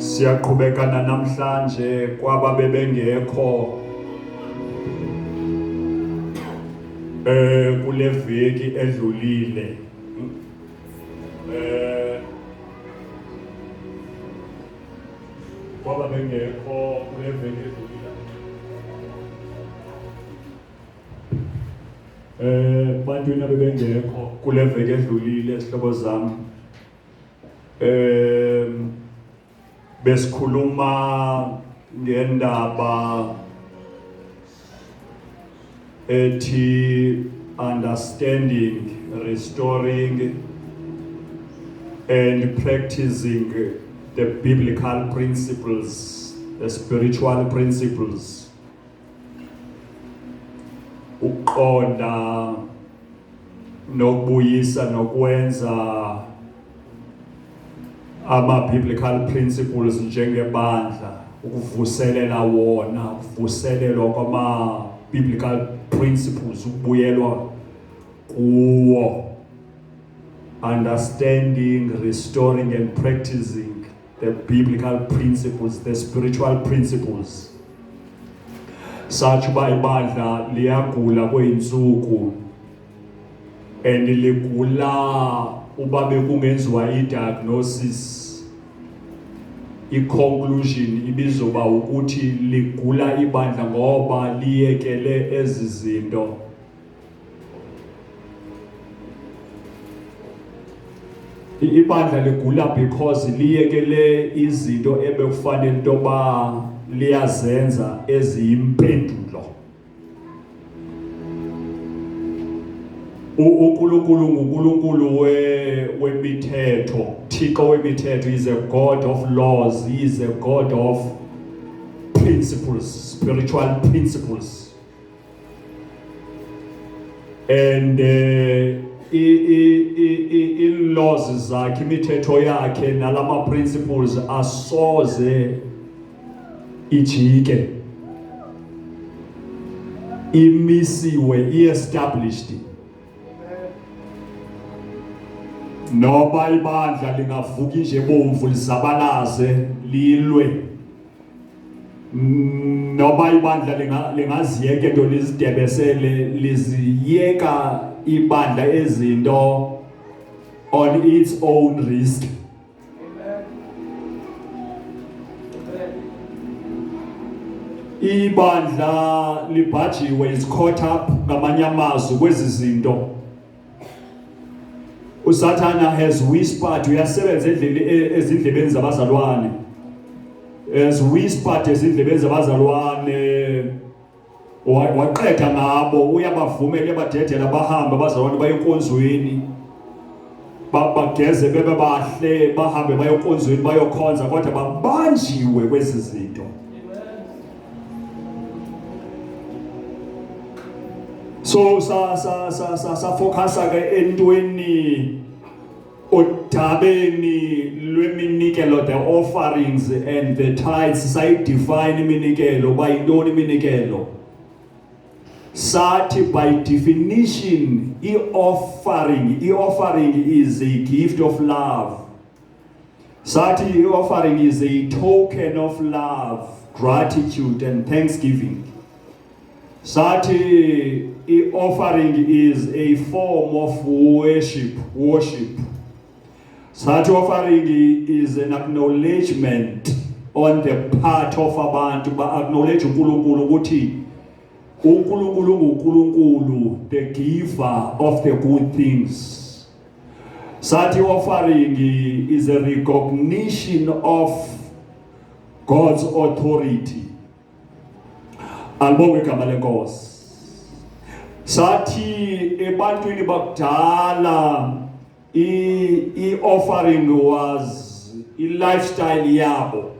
Siyaqhubekana namhlanje kwaba bebengekho kule veki edlulile kwaba bengekho kule veki edlulile bantwini abebengekho kule veki edlulile sihlobo zami besikhuluma ngendaba ethi understanding, restoring and practicing the biblical principles, the spiritual principles. Uqonda nokubuyisa nokwenza ama-biblical principles njengebandla, ukuvuselela wona, ukuvuselelwa kwama-biblical principles, ukubuyelwa kuwo. Understanding, restoring and practicing the biblical principles, the spiritual principles. Sathi uba ibandla liyagula kweyinsuku and ligula uba bekungenziwa i-diagnosis, i-conclusion ibizoba ukuthi ligula ibandla ngoba liyekele ezi zinto. Ibandla ligula because liyekele izinto ebekufanele into ba liyazenza eziyimpendulo. uNkulunkulu wemithetho, Thixo wemithetho is a God of laws, he is a God of principles, spiritual principles. And i-laws zakhe, imithetho yakhe nalama principles asoze ijike, imisiwe, i-established. Noba ibandla lingavuka nje bomvu lisabalaze lilwe, noba ibandla lingaziyeka into lizidebesele liziyeka ibandla ezinto on its own risk. Ibandla libhajiwe, is caught up ngamanye amazwi kwezi zinto. Usathana has whispered, uyasebenza ezindlebeni zabazalwane, has whispered ezindlebeni zabazalwane, waqeda ngabo, uyabavumela ebadedela bahambe abazalwane baye enkonzweni, bageze bebe bahle bahambe baye enkonzweni bayokhonza, kodwa babanjiwe kwezi zinto. So sa focus ke entweni odabeni lweminikelo, the offerings and the tithes. Say define iminikelo, by yintoni iminikelo. Sathi by definition offering is a gift of love. Sathi offering is a token of love, gratitude and thanksgiving. Sathi offering is a form of worship. Such offering is an acknowledgement on the part of abantu ba acknowledge uNkulunkulu ukuthi uNkulunkulu nguNkulunkulu, the giver of the good things. Such offering is a recognition of God's authority. Albonge igama lenkosi. Sathi ebantwini bakudala i-offering was i-lifestyle yabo.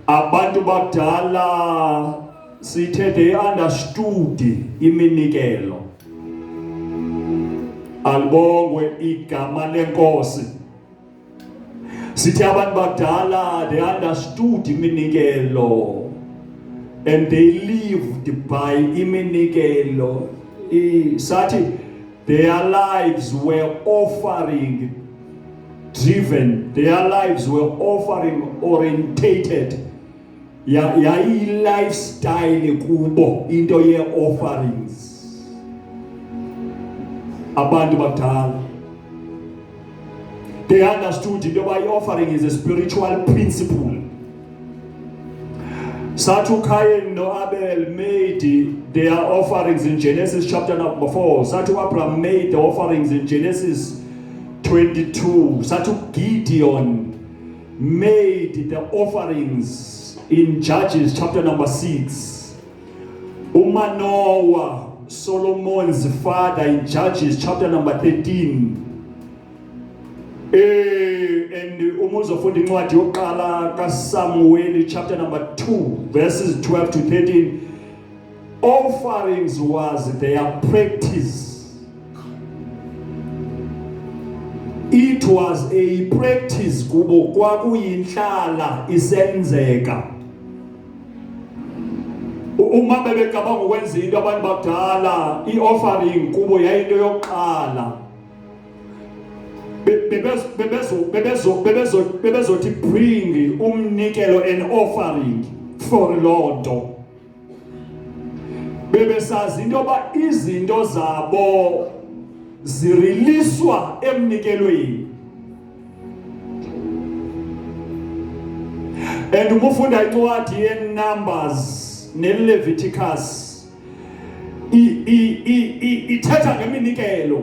Abantu bakudala sithe they understood iminikelo. Albongwe igama lenkosi. Sithe abantu bakudala they understood iminikelo. And they lived by iminikelo. Sathi their lives were offering driven. Their lives were offering orientated. Yayi lifestyle kubo into ye offerings. Abantu bakudala. They understood into by offering is a spiritual principle. Satu Cain no Abel made their offerings in Genesis chapter number 4. Satu Abraham made the offerings in Genesis 22. Satu Gideon made the offerings in Judges chapter number 6. Manoah, Solomon's father, in Judges chapter number 13. And umuzofunda incwadi yokuqala kaSamuel chapter number 2 verses 12 to 13. Offerings was their practice. It was a practice kubo kwakuyinhlala isenzeka. Uma bebecabanga ukwenza into abantu bakudala, i-offering kubo yayinto yokuqala. Bebezothi bring umnikelo, an offering for lonto. Bebesazi into yoba izinto zabo ziriliswa emnikelweni. And umufunda incwadi ye-Numbers ne-Leviticus ithetha ngeminikelo.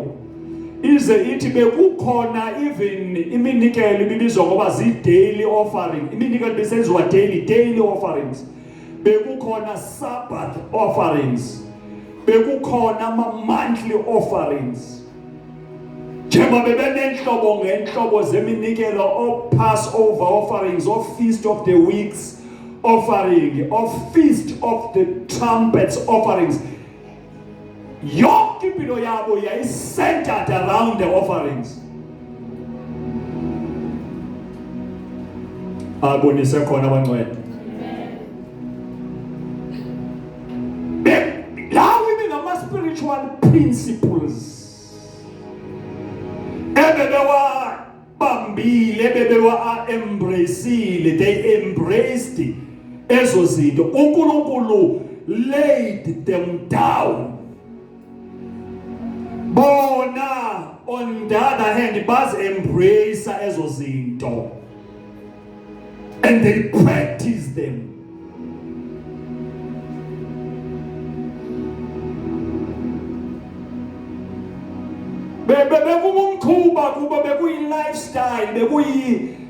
Ize ithi bekukhona even iminikelo ibibizwa ngoba zi-daily offering. Iminikelo besenziwa daily offerings. Bekukhona Sabbath offerings. Bekukhona ama-monthly offerings. Njengoba bebenenhlobo ngenhlobo zeminikelo, of Passover offerings, of Feast of the Weeks offering, of Feast of the Trumpets offerings. Yonke impilo yabo yayi-centered around the offerings. Abonise khona abangcwele. Lawo ibe ngama-spiritual principles ebebewa bambile, ebebewa embraceile. They embraced ezo zinto. uNkulunkulu laid them down. Bona on the other hand baz embrace ezo zinto and they practice them. Bekungumkhuba kuba bekuyi lifestyle,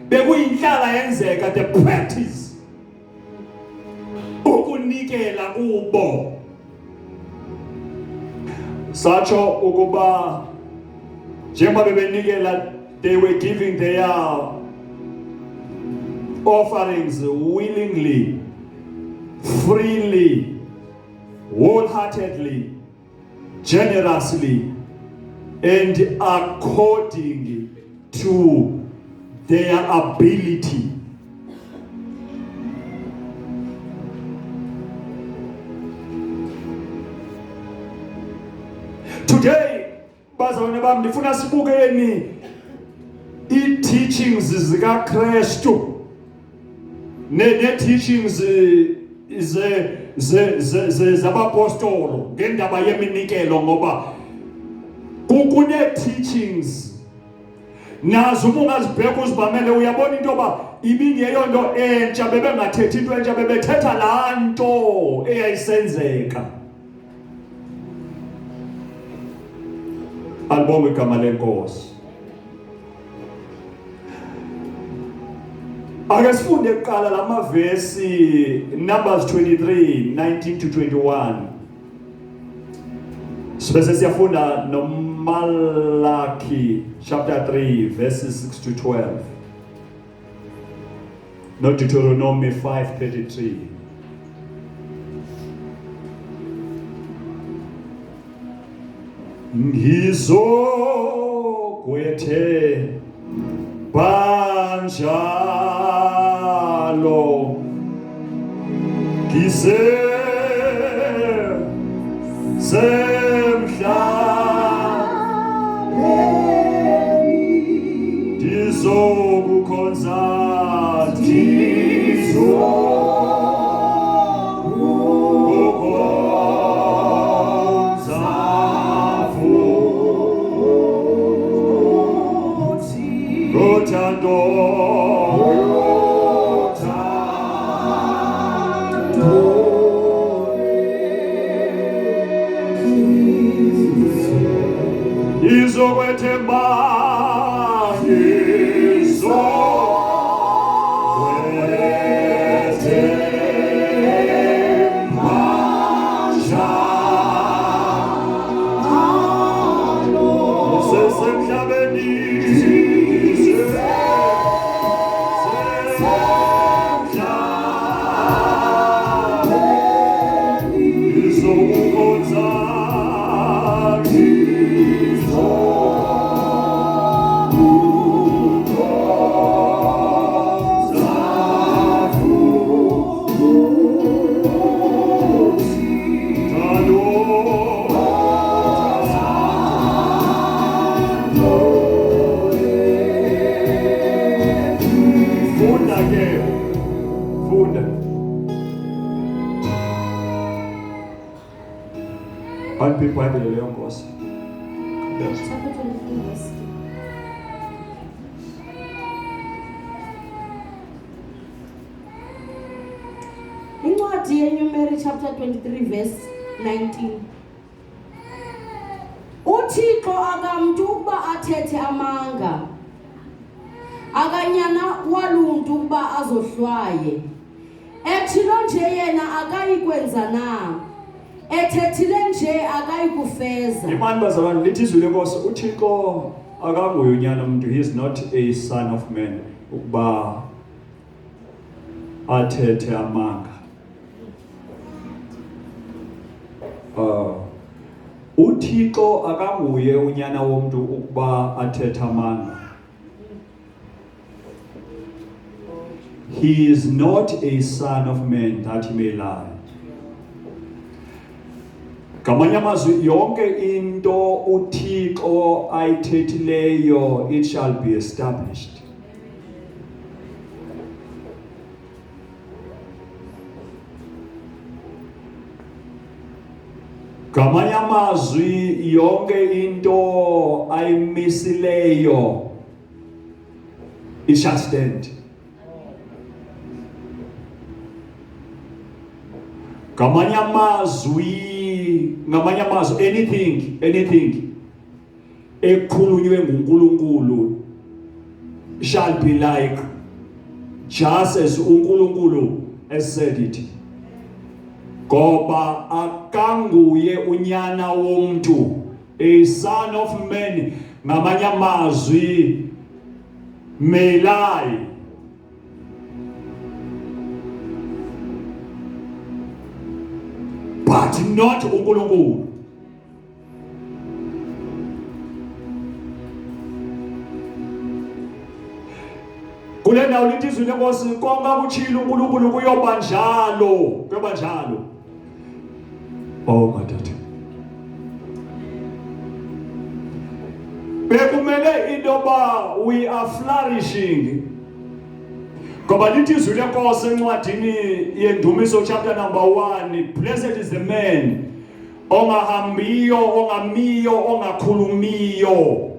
bekuyinhlala yenzeka, the practice ukunikela kubo. Sacho ukuba njengoba bebenikela, they were giving their offerings willingly, freely, wholeheartedly, generously, and according to their ability. Today, bazalwane bami, ndifuna sibukeni i-teachings zikaKristu ne-teachings zabapostolo ngendaba yeminikelo, ngoba kune-teachings nazo uma ungazibheka uzibamele uyabona into yoba ibingeyo nto entsha, bebengathethi into entsha, bebethetha laa nto eyayisenzeka. Albonge igama lenkosi. Ake sifunde kuqala lamavesi, Numbers 23, 19 to 21. Sibese siyafunda noMalaki chapter 3 verses 6 to 12. No, Deuteronomy 5:33. Ngizogwethe banjalo semhlabeni iBhayibheli leyo Nkosi. Chapter 23 verse. Incwadi yeNumeri chapter 23 verse 19. uThixo akamntu ukuba athethe amanga, akanyana waluntu ukuba azohlwaye. Ethilo nje yena akayikwenza na, ethethile nje akayikufeza. Imani bazalwane, lithi izwi lenkosi, uThixo akanguye unyana umuntu. He is not a son of man ukuba athethe amanga. uThixo akanguye unyana womuntu ukuba athethe amanga. He is not a son of man that he may lie. Ngamanye amazwi, yonke into uThixo ayithethileyo, it shall be established. Ngamanye amazwi, yonke into ayimisileyo, it shall stand. Ngamanye amazwi, anything ekhulunywe nguNkulunkulu shall be like just as uNkulunkulu has said it. Ngoba akanguye unyana womuntu, a son of man, ngamanye amazwi, may lie. But not uNkulunkulu. Kule ndawo lithi izwi lenkosi, konke akuthile uNkulunkulu kuyoba njalo, Oh madodana. Bekumele intoba we are flourishing. Ngoba lithi izwi lenkosi encwadini yeNdumiso chapter number 1, blessed is the man ongahambiyo, ongamiyo, ongakhulumiyo,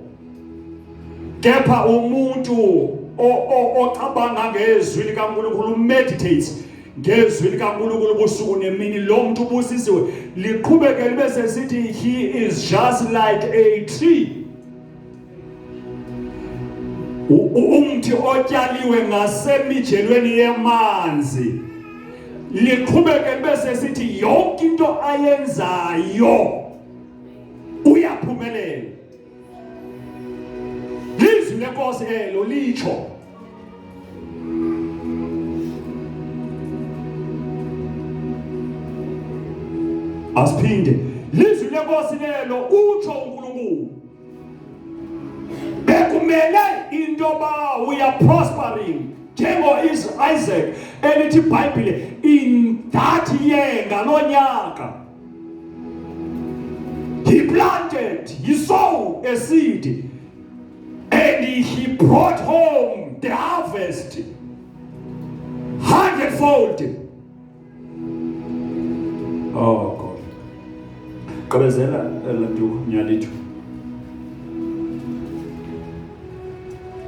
kepha umuntu ocabanga ngezwi likaNkulunkulu, meditates ngezwi likaNkulunkulu busuku nemini. Lo muntu ubusisiwe. Liqhubeke libe sesithi he is just like a tree, umthi otyaliwe ngasemijelweni yemanzi. Liqhubeke libe sesithi yonke into ayenzayo uyaphumelela. Lizwi lenkosi elo litsho. Asiphinde, lizwi lenkosi lelo utsho uNkulunkulu. Bekumele intoba we are prospering, njengo Isaac elithi iBhayibhile, in that year, ngalonyaka, he planted, he sowed a seed, and he brought home the harvest 100-fold. Oh God. Kabezela lantu nyalithu.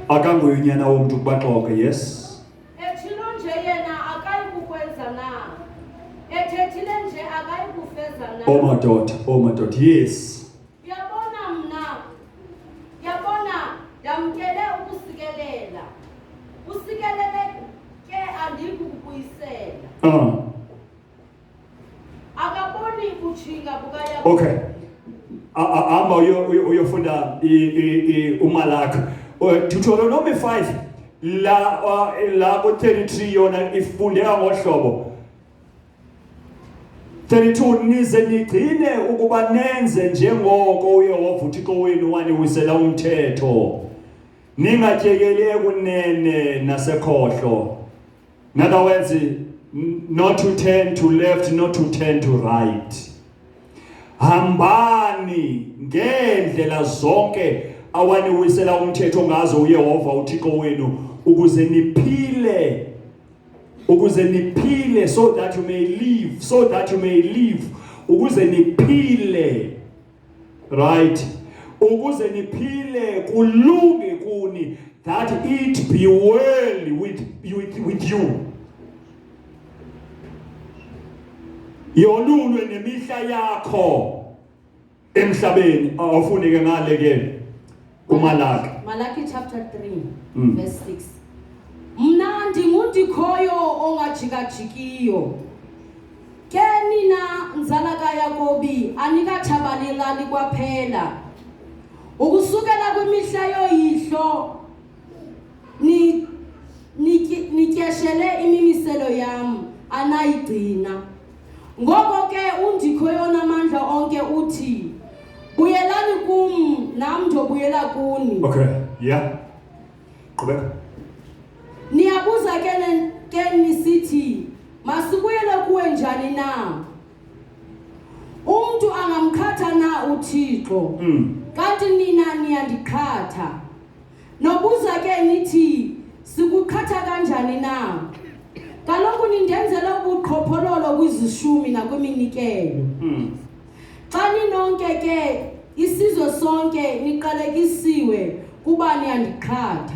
Akanguyunyana womuntu kubaxoke, yes. Ethilo nje yena akayikukwenza na. Ethethile nje akayikufeza na. Oh my daughter, yes. Yabona yamkele ukusikelela. Usikelele ke andikukuyisela. Akaboni kuchinga bukaya. Okay. Amba uyofunda uMalaki. Deuteronomy 5 la ku 33 yona ifundeka ngohlobo. 32 nize nigcine ukuba nenze njengoko uYehova uThixo wenu waniwisela umthetho. Ningatyekeli ekunene nasekhohlo. In other words, not to turn to left, not to turn to right. Hambani ngendlela zonke awaniwisela umthetho ngazo uYehova uThixo wenu ukuze niphile, so that you may live, ukuze niphile, right? Ukuze niphile kulunge kuni, that it be well with you. Yolulwe nemihla yakho emhlabeni. Awufuneke ngale ke kuMalaki. Malaki chapter 3 verse 6. Mna ndingundikhoyo ongajikajikiyo. Ke nina nzala kaYakobi anikathabalelani kwaphela. Ukusukela kwimihla yoyihlo nityeshele imimiselo yam anayigcina. Ngoko ke undikhoyo onamandla onke uthi buyelani kum nam ndobuyela kuni. Okay, yeah. Qhubeka. Niyabuza ke nisithi masibuyele kuwe njani na? Umuntu angamkhatha na uThixo? Kanti nina niyandikhatha. Nobuza ke nithi sikukhatha kanjani na? Kaloku nindenzela ubuqhophololo kwizishumi nakwiminikelo. Xa ninonke ke isizwe sonke niqalekisiwe kuba niyandikhatha.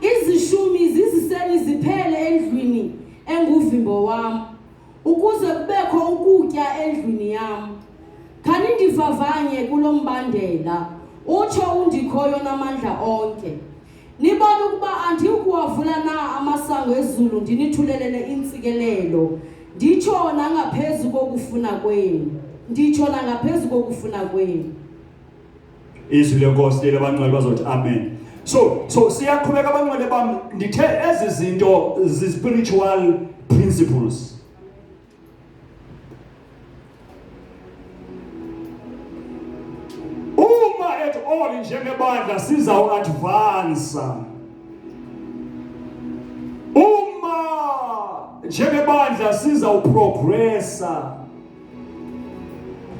Izishumi ziziseni ziphele endlwini enguvimbo wam, ukuze kubekho ukutya endlwini yam. Khani ndivavanye kulo mbandela, utsho undikhoyo namandla onke. Nibona ukuba andikuwavula na amasango ezulu ndinithulelele intsikelelo. Nditsho nangaphezu kokufuna kwenu. Izwi lenkosi lebangcwele bazothi amen. So siyaqhubeka abangcwele bami, ndithe ezi zinto spiritual principles. Uma at all njengebandla siza advance. Njengebandla siza uprogressa.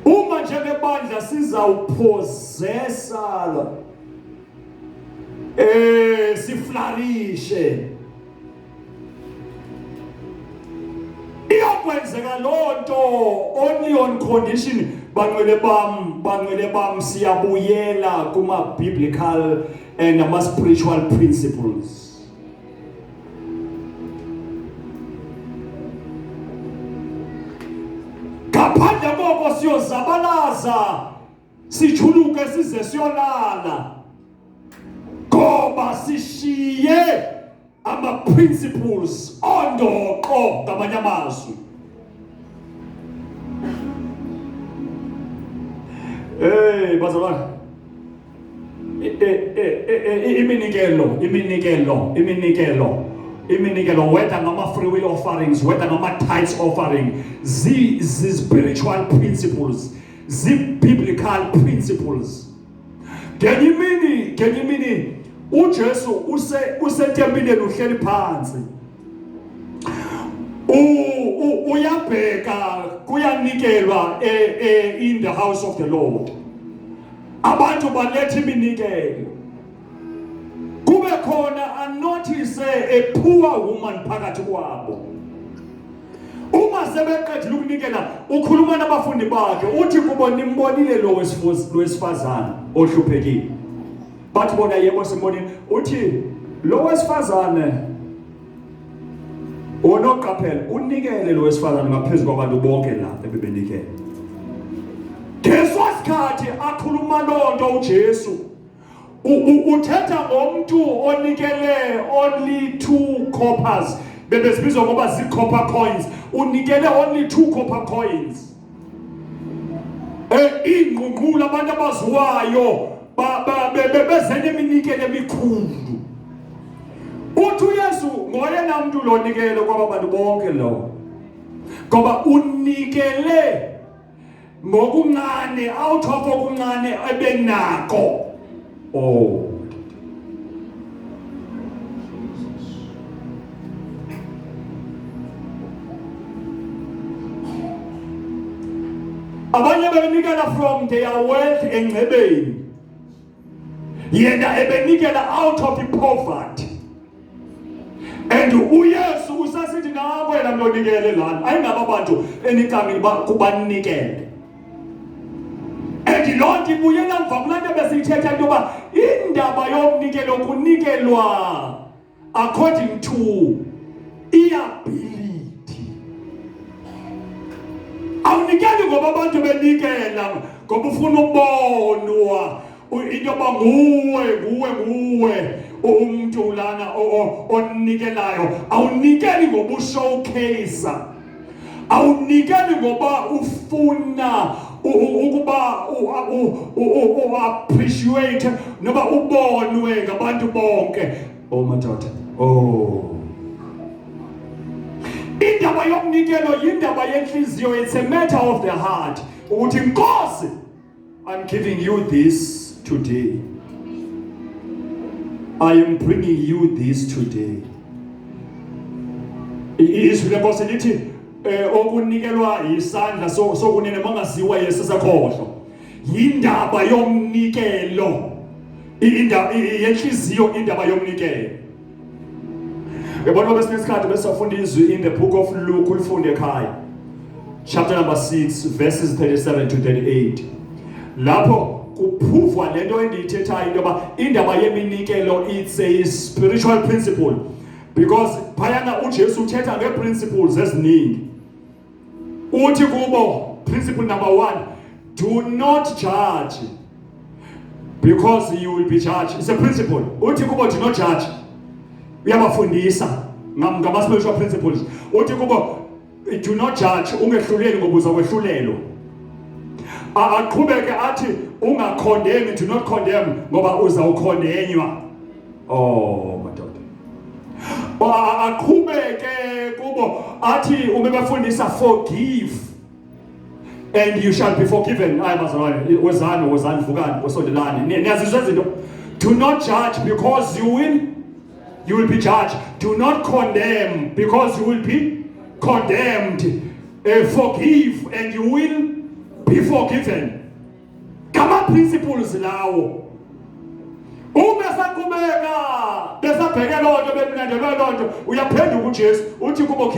Uma njengebandla siza upossessa. Siflarishe. Iyakwenzeka lonto only on condition bangcwele bam siyabuyela kuma biblical and ama spiritual principles. Kaphandle koko siyozabalaza sijuluke size siyolala. Ngoba sishiye ama principles ondoqo ngamanye amazwi. Bazalwane. Iminikelo whether ngama free will offerings, whether ngama tithes offering, spiritual principles, biblical principles. Can you mean uJesu usetempileni uhleli phansi. Uyabheka kuyanikelwa in the house of the Lord. Abantu baletha iminikelo. kube khona anotice a poor woman phakathi kwabo. Uma sebeqedile ukunikela ukhuluma nabafundi bakhe uthi kubo nimbonile lo wesifazana ohluphekile. Bathi bona yebo simbonile. Uthi lo wesifazane onoqaphela unikele lo wesifazane ngaphezulu kwabantu bonke la ebebenikele. Ngesikhathi akhuluma lonto uJesu uthetha ngomuntu onikele only 2 coppers. Bebesibizwa ngoba zi-copper coins. Unikele only 2 copper coins. Ingqungqula abantu abaziwayo bezenye iminikelo emikhulu. Uthi uYesu ngoyena umuntu lo nikele kwaba bantu bonke lo. Ngoba unikele ngokuncane out of okuncane ebenako. Oh. Abanye bebenikela from their wealth engcebeni. Yena ebenikela out of the poverty. And uYesu usasithi nakwena mlonikele lana ayingaba abantu enicamile kubanikele. And Lord ibuyela mva kulento besithetha into ba indaba yomnikelo kunikelwa according to ability. Awunikeli ngoba abantu benikela ngoba ufuna ukubonwa into ba nguwe umuntu lana onikelayo. Awunikeli ngoba ushowcase. Awunikeli ngoba ufuna ukuba appreciate noba ubonwe ngabantu bonke. Oh madoda. Oh. Indaba yomnikelo yindaba yenhliziyo. It's a matter of the heart. Ukuthi Nkosi, I'm giving you this today. I am bringing you this today. Izwi lenkosi lithi okunikelwa isandla sokunene mangaziwa Yesu sakhohlo. Yindaba yomnikelo. Indaba yenhliziyo indaba yomnikelo. Yabona bese nesikhathi besafunda izwi in the book of Luke ulifunde ekhaya. Chapter number 6 verses 37 to 38. Lapho kuphuvwa lento endiyithethayo into yoba indaba yeminikelo it's a spiritual principle, because phayana uJesu uthetha ngeeprinciples eziningi. Uthi kubo principle number 1, do not judge because you will be judged. It's a principle. Uthi kubo do not judge. Uyabafundisa ngama spiritual principles. Uthi kubo do not judge, ungehluleli ngoba uzakwehlulelwa. Aqhubeke athi ungakondemi, do not condemn ngoba uzawukhonenywa. Oh madoda. Aqhubeke kubo athi umebafundisa forgive and you shall be forgiven. Ayabazalwane wezani vukani osondelane niyazizwa izinto. Do not judge because you will be judged. Do not condemn because you will be condemned. Forgive and you will be forgiven. Kama principles lawo. Umesaqhubeka besabheke lonto beminandelwe lonto uyaphenduka uJesu uthi kubo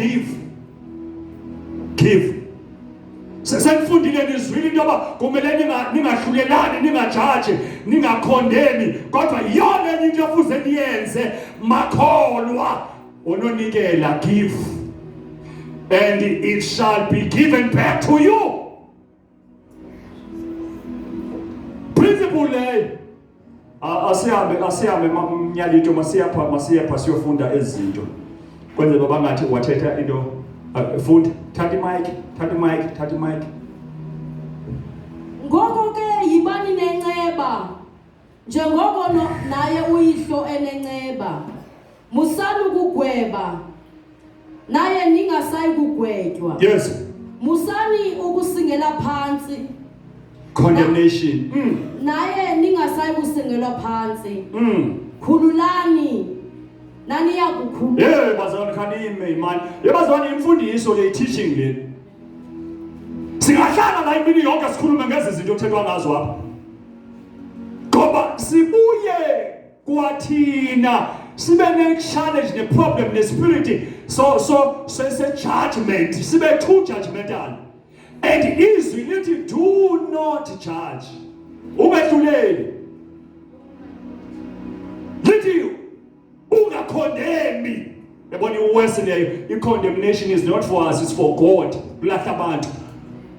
give. Sesifundile nizwile into yoba kumele ningahlulelani, ningajaji, ningakhondemi, kodwa yona enye into yofuze niyenze makholwa ononikela give and it shall be given back to you. Principle le asihambe mnyalito masiyapha siyofunda ezinto kwenze baba ngathi wathetha into funda thatha imic. Ngoko ke yibani nenceba njengoko naye uyihlo enenceba. Musani ukugweba naye ningasayi kugwetywa. Yes. Musani ukusingela phansi. Condemnation. Naye ningasayi kusingelwa phansi. Khululani naniya kukhulula. Bazalwane khanime man. Bazalwane imfundiso le teaching le. Singahlala la imini yonke sikhulume ngezi zinto kuthethwa ngazo apha. Ngoba sibuye kwathina sibe ne challenge ne problem ne spirit so se judgment sibe too judgmental and izwi lithi do not judge ubedluleli lithi ungakondemi yabona iwestern i-condemnation is not for us, it's for God. Kulahla abantu.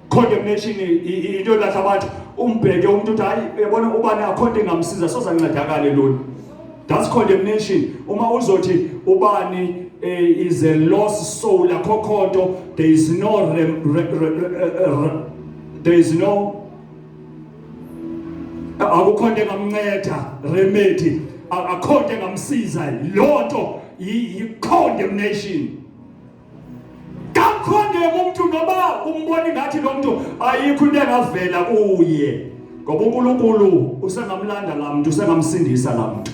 Condemnation into lahla abantu umbheke umuntu uthi hayi yabona ubani akhonde ngamsiza soza ngincedakale lona. That's condemnation. Uma uzothi ubani is a lost soul akhokhonto, there is no akukhonde ngamnceda remedy akhonde ngamsiza lonto yi-condemnation. Kakhondem umuntu ngoba umbona ngathi lo muntu ayikho into engavela kuye ngoba uNkulunkulu usengamlanda la muntu usengamsindisa la muntu.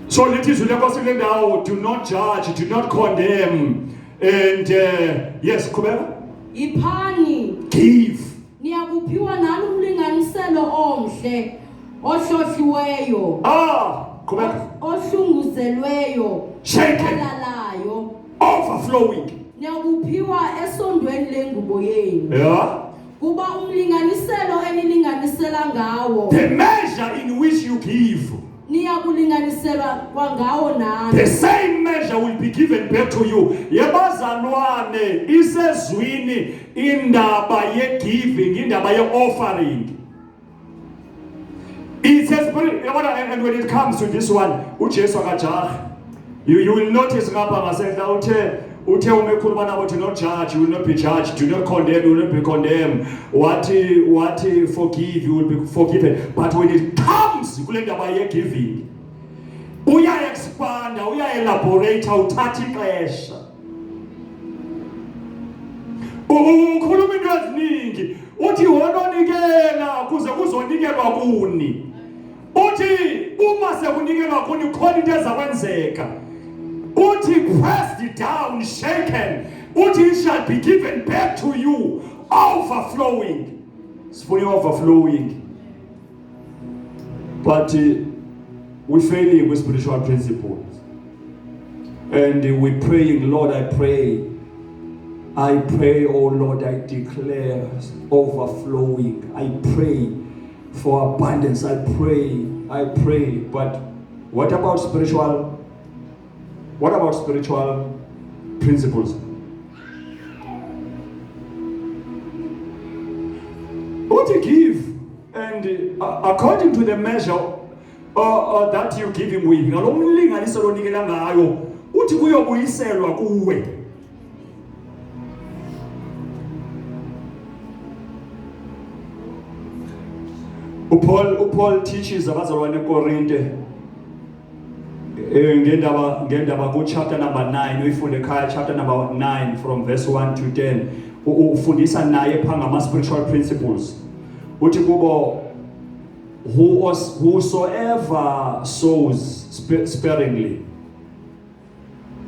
So let izwi lenkosi kule ndawo, do not judge, do not condemn, and yes qhubeka. Iphani Give. Niyakuphiwa nani umlinganiselo omhle ohlohliweyo qhubeka. Ohlunguzelweyo Shaken. Alalayo Overflowing. Niyakuphiwa esondweni lengubo yenu. Yeah. Kuba umlinganiselo enilinganisela ngawo. The measure in which you give, Niyakulinganiselwa kwangawo nani. the same measure will be given back to you. Yebazalwane isezwini indaba ye giving, indaba ye offering. It says, and when it comes to this one, uJesu akajaha. You will notice ngapha ngasehla uthe umekhuluma nabo, do not judge, you will not be judged, do not condemn, you will not be condemned. What forgive, you will be forgiven. But when it comes kule ndaba ye giving, uya expand, uya elaborate, uthatha ixesha. Ukhuluma into eziningi, uthi wononikela kuze kuzonikelwa kuni. Uthi uma sekunikelwa kuni khona into ezakwenzeka. Uthi pressed down, shaken. Uthi it shall be given back to you, overflowing. Sifuna overflowing. But we're failing with spiritual principles. And we're praying, Lord, I pray, oh Lord, I declare overflowing. I pray for abundance. I pray. But what about spiritual principles? What you give, and according to the measure that you give him with, ngalomlinganiso lonikela ngayo, uthi kuyobuyiselwa kuwe. Paul teaches abazalwane eKorinte ngendaba ku chapter number 9, uyifunde ekhaya, chapter number 9 from verse 1 to 10, ufundisa naye phanga ama spiritual principles. Uthi kubo, whosoever sows sparingly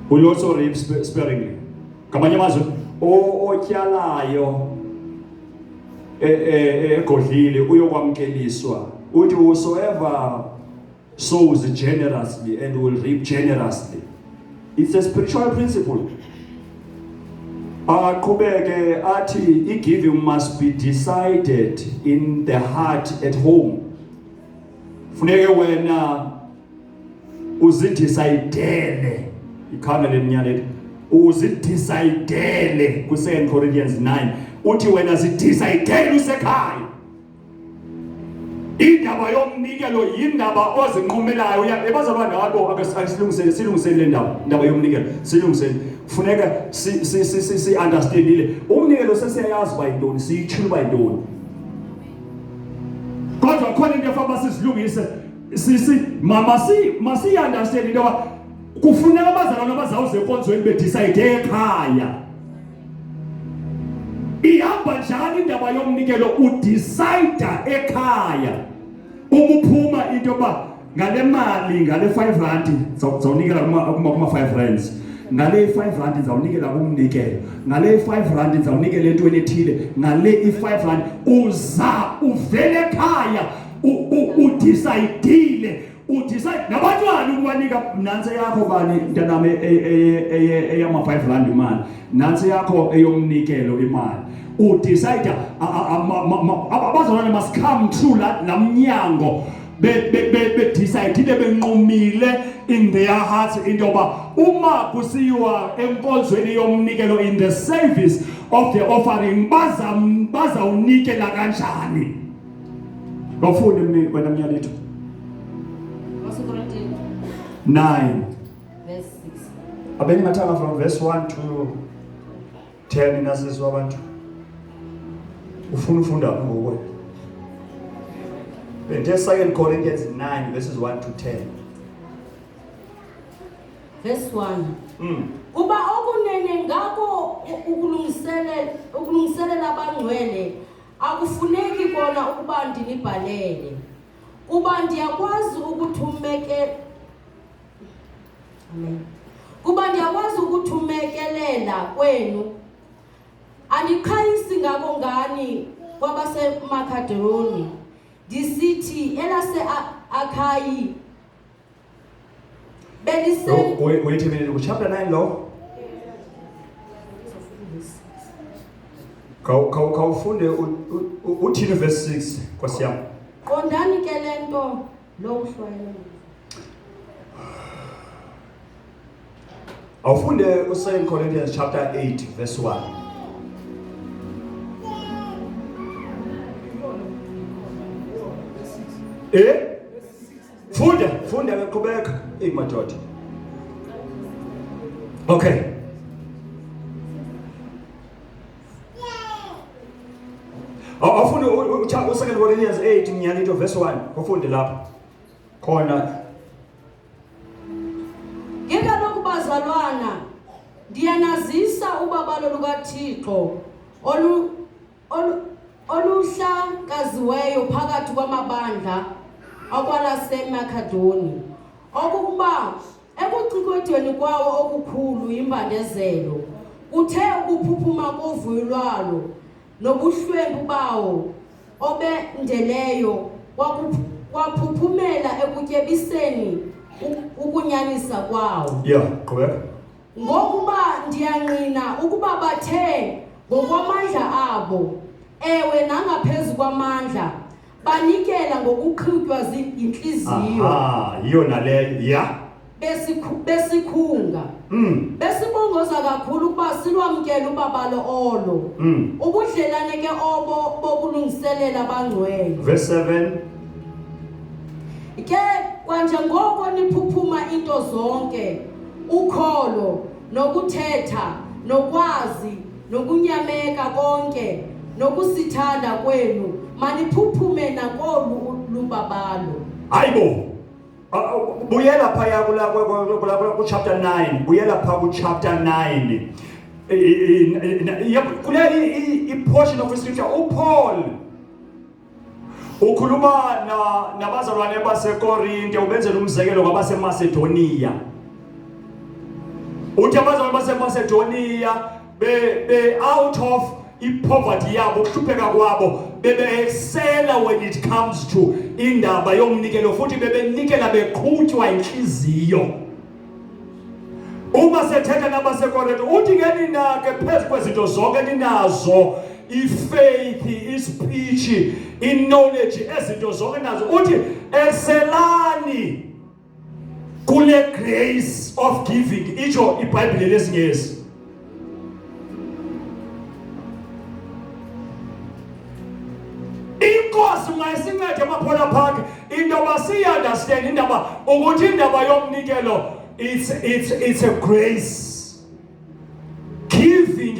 will also reap sparingly. Kamanye amazwi otyalayo egodlile uyokwamkeliswa. Uthi whosoever sows generously and will reap generously. It's a spiritual principle. Qhubeke athi giving must be decided in the heart at home. Funeke wena uzidecidele ikhana leminyane uzidecidele ku 2 Corinthians 9. Uthi wena zidecidele usekhaya. Indaba yomnikelo yindaba ozinqumelayo. Ebazalwane ngabo asilungisele le ndaba yomnikelo. Silungisele. Funeka si understandile. Umnikelo sesiyayazi bayintoni, siyithula bayintoni. Kodwa khona into efamba sizilungise. Masi understand into ba kufuneka abazalwane abazawuze enkonzweni bedecide ekhaya. Ihamba njani indaba yomnikelo udecide ekhaya. Umuphuma into ba ngale mali ngale 5 rand zawunikela kuma 5 rands. Ngale 5 rand zawunikela kumnikelo. Ngale 5 rand zawunikela entweni ethile. Ngale i5 rand uza uvele ekhaya udecide nabantwana ukubanika nansi yakho bani ntanami eyama 5 rand imali nansi yakho eyomnikelo imali udecide abazalwane must come through la mnyango decide benqumile in their hearts into ba uma kusiwa enkonzweni yomnikelo in the service of the offering bazawunikela kanjani bafunde mina wena myalitho 9 verse 6 abeni ngathanga from verse 1 to 10 nasizwa abantu ufunda ngokwe bende 2 Corinthians 9 verses 1 to 10 verse 1 kuba okunene ngako ukulungiselela abangcwele akufuneki kona ukuba ndinibhalele kuba ndiyakwazi ukuthumekelela kwenu andikhayisi ngako ngani kwabaseMakedoni ndisithi elase Akhayi wait a minute chapter 9 lo Kawufunde uthini verse 6 kwasiyami qondani ke lento lokuhlwayela awufunde u2 Corinthians chapter 8 verse 1 funda beqhubeka madoda okay awufunde u2 Corinthians 8 nyalito verse 1 ufunde lapha khona ngekaloku bazalwana ndiyanazisa ubabalo lukaThixo oluhlakaziweyo phakathi kwamabandla akwalaseMakedoni okukuba ekucikwedweni kwawo okukhulu imbandezelo kuthe ukuphuphuma kovuyo lwalo nobuhlwempu bawo obendeleyo kwaphuphumela ekutyebiseni ukunyanisa kwawo qhubeka ngokuba ndiyangqina ukuba bathe ngokwamandla abo ewe nangaphezu kwamandla banikela ngokuqhutywa zinhliziyo yona leyo besikhunga besibongoza kakhulu ukuba silwamkele ubabalo olo ubudlelane ke obo bokulungiselela abangcwele verse 7 ke kwanje ngoko niphuphuma into zonke ukholo nokuthetha nokwazi nokunyameka konke nokusithanda kwenu maniphuphume nakolu lubabalo hayibo buyela phaya ku chapter 9 buyela pha ku chapter 9 kuleli i-portion of scripture uPaul ukhuluma nabazalwane baseKorinte ubenzela umzekelo kwabaseMacedonia uthi abazalwane baseMacedonia be out of ipoverty yabo ukuhlupheka kwabo bebe-excela when it comes to indaba yomnikelo futhi bebenikela beqhutywa inhliziyo uma sethetha nabaseKorinte uthi ke nina ke phezu kwezinto zonke ninazo i-faith, i-speech, i-knowledge ezinto zonke nazo uthi excelani kule grace of giving itsho iBhayibheli lesingesi inkosi ungayisincede emaphola phakhe indaba siyi-understand indaba ukuthi indaba yomnikelo it's a grace. Giving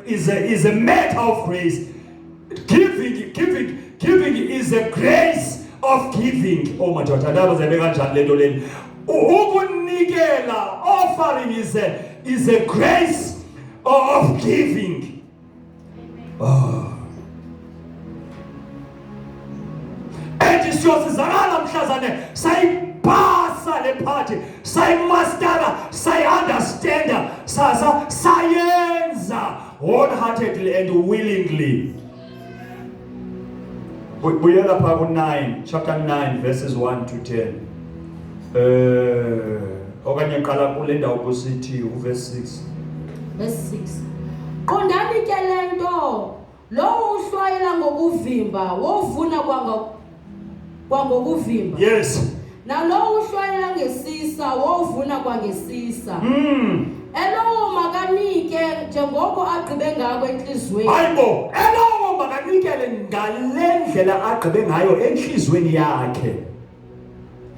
is a matter of grace. Giving is a grace of giving. Oh my God, ukunikela offering is a grace of giving. Siyosizakala mhlazane sayipasa le party sayimastera sayi-understanda sayenza wholeheartedly and willingly buyela pha ku-9 chapter 9 verses 1 to 10 okanye qala kule ndawo kusithi uverse 6 verse 6. Qondani ke lento lo uhlwayela ngokuvimba wovuna kwangokuvimba. Yes. Nalo uhlwayela ngesisa wovuna kwangesisa. Elowo makanike njengoko agqibe ngako enhlizweni. Hayibo, elowo makanikele ngale ndlela agqibe ngayo enhlizweni yakhe.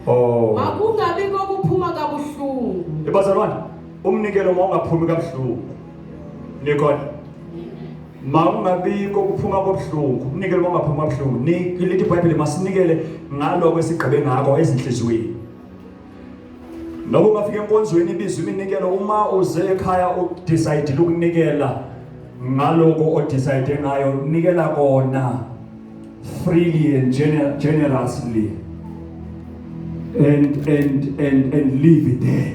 Oh. Makungabi kokuphuma kabuhlungu. Ebazalwane, umnikelo mawungaphumi kabuhlungu. Nikona. Makungabi kokuphuma kabuhlungu, umnikelo mawungaphumi kabuhlungu. Lithi iBhayibheli masinikele ngaloko esigqibe ngako ezinhlizweni. Noba ungafika enkonzweni ibizwe iminikelo uma uze ekhaya udecide ukunikela ngaloko odecide ngayo nikela kona freely and generously and leave it there.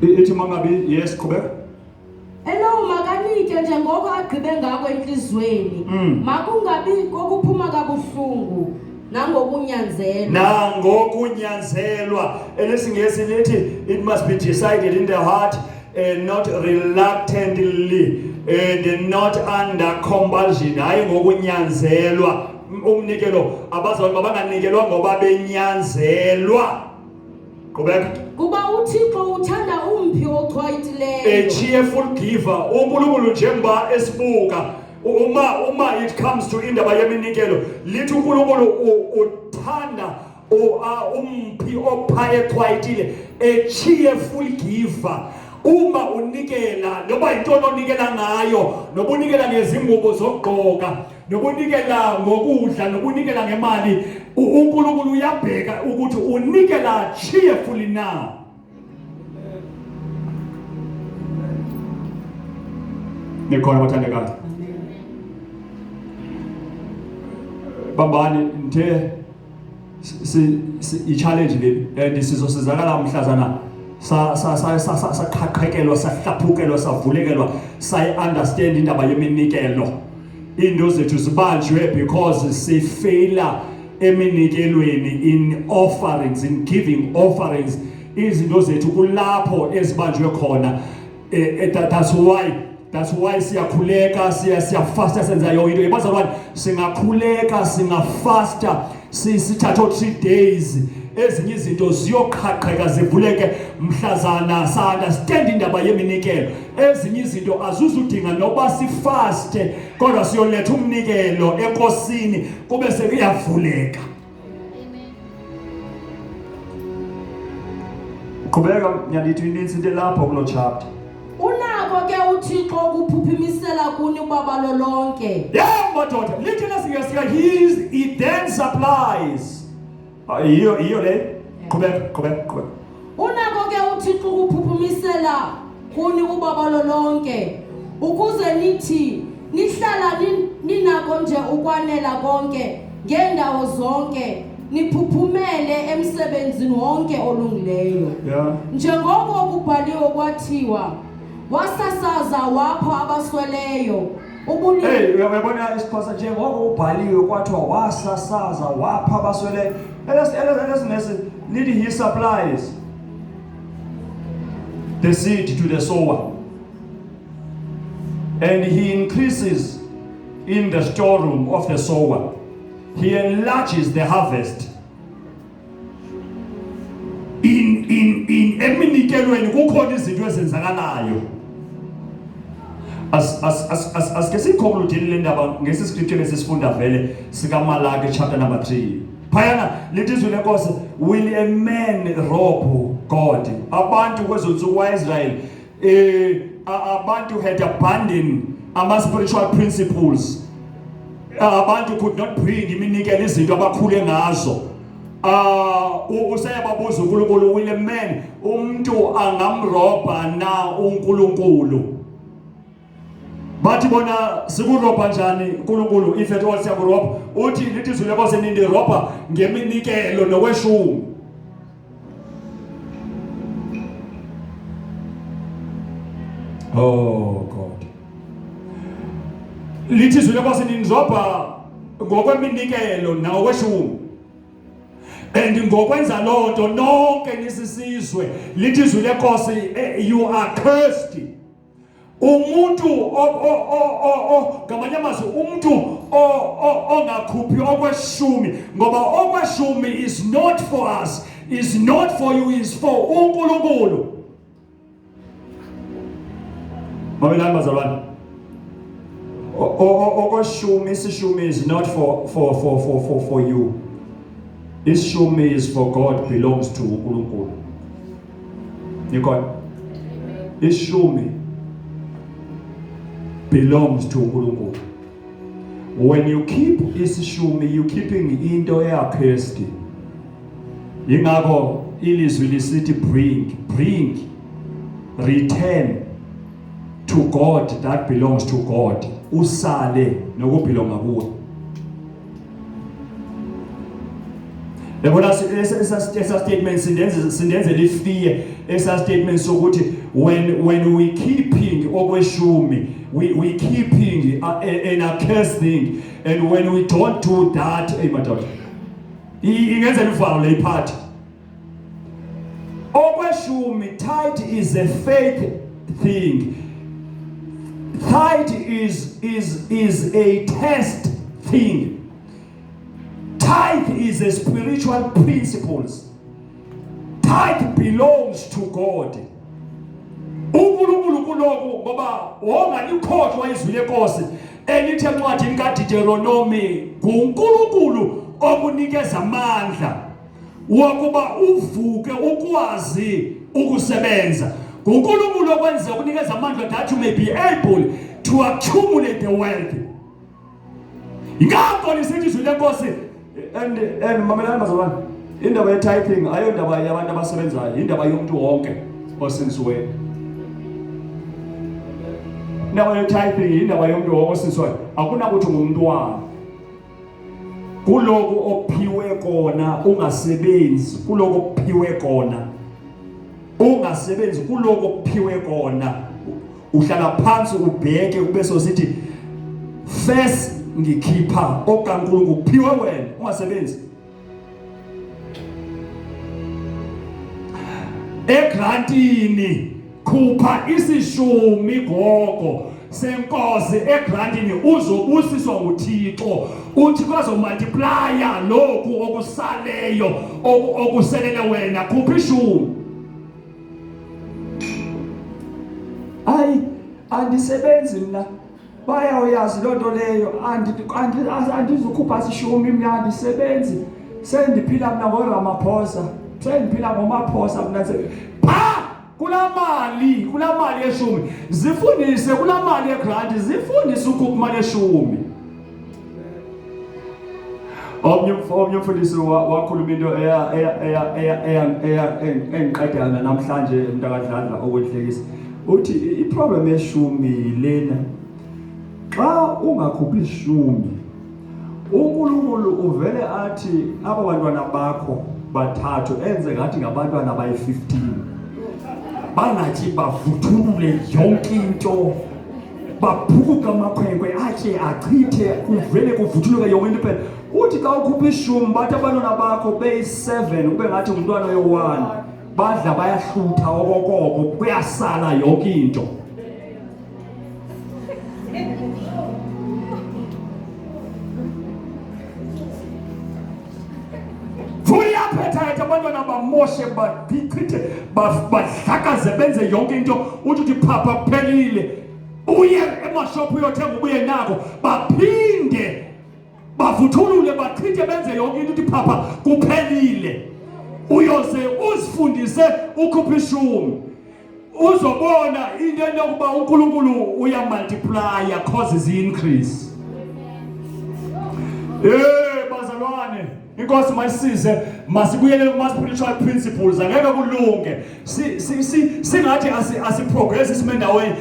Ithi mangabe yes qhubeka. Elowo makanike njengoko agqibe ngako enhlizweni. Makungabi kokuphuma kabuhlungu. Nangokunyanzelwa elesingesi lithi it must be decided in the heart and not reluctantly and not under compulsion. Hayi ngokunyanzelwa umnikelo abazali babanganikelwa ngoba benyanzelwa. Qhubeka. Kuba uThixo uthanda umphi ochwayitileyo. A cheerful giver. uNkulunkulu njengoba esibuka uma it comes to indaba yeminikelo lithi uNkulunkulu uthanda umphi ophaye echwayitile, a cheerful giver. Uma unikela noba intoni onikela ngayo, nobunikela ngezingubo zokugqoka, nobunikela ngokudla, nobunikela ngemali, uNkulunkulu uyabheka ukuthi unikela cheerfully na. Nikhona bathandekayo. Bambani nithe i-challenge le and sizosizakala mhlazana saqhaqhekelwa sahlaphukelwa savulekelwa sayi-understand indaba yeminikelo. Into zethu zibanjwe because sifeyila eminikelweni, in offerings, in giving offerings. Izinto zethu kulapho ezibanjwe khona. That's why siyakhuleka siyafasta senza yonke into. Ebazalwane singakhuleka singafasta sithatha 3 days ezinye izinto ziyoqhaqheka zivuleke mhlazana sa understand indaba yeminikelo. Ezinye izinto azuzudinga noba sifaste kodwa siyoletha umnikelo enkosini kube sekuyavuleka. Qhubeka nyalithi inintsi into lapho kulo chapter. Unako ke uThixo ukuphuphimisela kuni ubaba lonke. Yeah, madoda, lithi nasiyasika he then supplies. Iyo le. Qhubeka. Unako ke uThixo ukuphuphimisela kuni ubaba lonke ukuze nithi nihlala ninako nje ukwanela konke ngendawo zonke niphuphumele emsebenzini wonke olungileyo. Yeah. Njengoko kubhaliwe kwathiwa wasasaza wapha abasweleyo ubulili. Hey, uyabona isiphosa njengoko ubhaliwe kwathiwa wasasaza wapha abasweleyo. Lithi he supplies the seed to the sower and he increases in the storeroom of the sower. He enlarges the harvest. In eminikelweni kukhona izinto ezenzakalayo. As ke sikhomludile le ndaba ngesi scripture esifunda vele sika Malaki chapter number 3. Phayana lithi izwi lenkosi, will a man rob God? Abantu kwezonsuku waIsrael abantu had abandoned ama-spiritual principles. Abantu could not bring iminikelo izinto abakhule ngazo. Useyababuza uNkulunkulu, will a man, umuntu angamroba na uNkulunkulu? Bathi bona sikurobha njani uNkulunkulu if at all siyakurobha? Uthi lithi izwi lenkosi nindirobha ngeminikelo nokweshumi. Oh God. lithi izwi lenkosi nindrobha ngokweminikelo nawokweshumi. And ngokwenza lonto nonke nisisizwe lithi izwi lenkosi you are cursed. Umuntu ngamanye amazwi umuntu ongakhuphi okweshumi ngoba okweshumi is not for us, is not for you, is for uNkulunkulu. Mabelani bazalwane. Okweshumi isishumi is not for you. Ishumi is for God, belongs to uNkulunkulu. Nikon. Ishumi belongs to uNkulunkulu. When you keep isishumi, you keeping into eyacursed. Ingakho ilizwi lisithi bring, return to God that belongs to God. Usale nokubelonga kuwe. Yabona esa statement sindenze lifie esa statement sokuthi when we keeping okweshumi we keeping an accursed thing, and when we don't do that madoda ingenza ivalo le part. Okweshumi, tithe is a faith thing. Tithe is a test thing. Tithe is a spiritual principles. Tithe belongs to God. uNkulunkulu kuloko ngoba wongalikhohlwa izwi lenkosi elithi encwadini kaDeuteronomy uNkulunkulu okunikeza amandla wokuba uvuke ukwazi ukusebenza. uNkulunkulu okwenza ukunikeza amandla that you may be able to accumulate the wealth. Ingakho lisithi izwi lenkosi and mamelani bazalwane, indaba ye-tithing ayondaba yabantu abasebenzayo, indaba yomuntu wonke osinsiweyo. Indaba ye-tithing indaba yomuntu wonke osinsiweyo, akunakuthi ngumntwana. Kuloko ophiwe kona ungasebenzi, kuloko ophiwe kona ungasebenzi, kuloko ophiwe kona uhlala phansi ubheke ubese usithi first ngikhipha okaNkulunkulu kuphiwe wena ungasebenzi. Egrantini khupha isishumi gogo senkosi, egrantini uzobusiswa nguThixo, uThixo azomultiplya lokhu okusaleyo okuselele wena. Khupha ishumi. Andisebenzi mina, bayayazi lonto leyo, andizukhupha isishumi mina, andisebenzi, sendiphila mina ngoRamaphosa, sendiphila ngomaphosa mina. Kula mali yeshumi zifundise, kula mali yegrant zifundise ukhupha imali yeshumi. Omnye umfundisi wakhuluma into engiqedana namhlanje mntakadladla okwehlekisa. Uthi iproblem yeshumi lena, xa ungakhuphi ishumi uNkulunkulu uvele athi aba bantwana bakho bathathu enze ngathi ngabantwana bayi-15, bangathi bavuthulule yonke into, baphukuka amakhwenkwe atye achithe kuvele kuvuthuluke yonke into phela. Uthi xa ukhupha ishumi bathi abantwana bakho beyi-7 ube ngathi ngumntwana oyi-1, badla bayahlutha okokoko, kuyasala yonke into. Appetite abantwana bamoshe badichithe badlakaze benze yonke into, uthi phapha kuphelile, uye emashophu uyothenga ubuye nako, baphinde bavuthulule bachithe benze yonke into, uthi phapha kuphelile. Uyoze uzifundise ukhupha ishumi, uzobona into yokuba uNkulunkulu uyamultiplya, causes increase. Bazalwane, inkosi mayisize, masibuyele kuma-spiritual principles. Angeke kulunge singathi asiprogress isimendaweni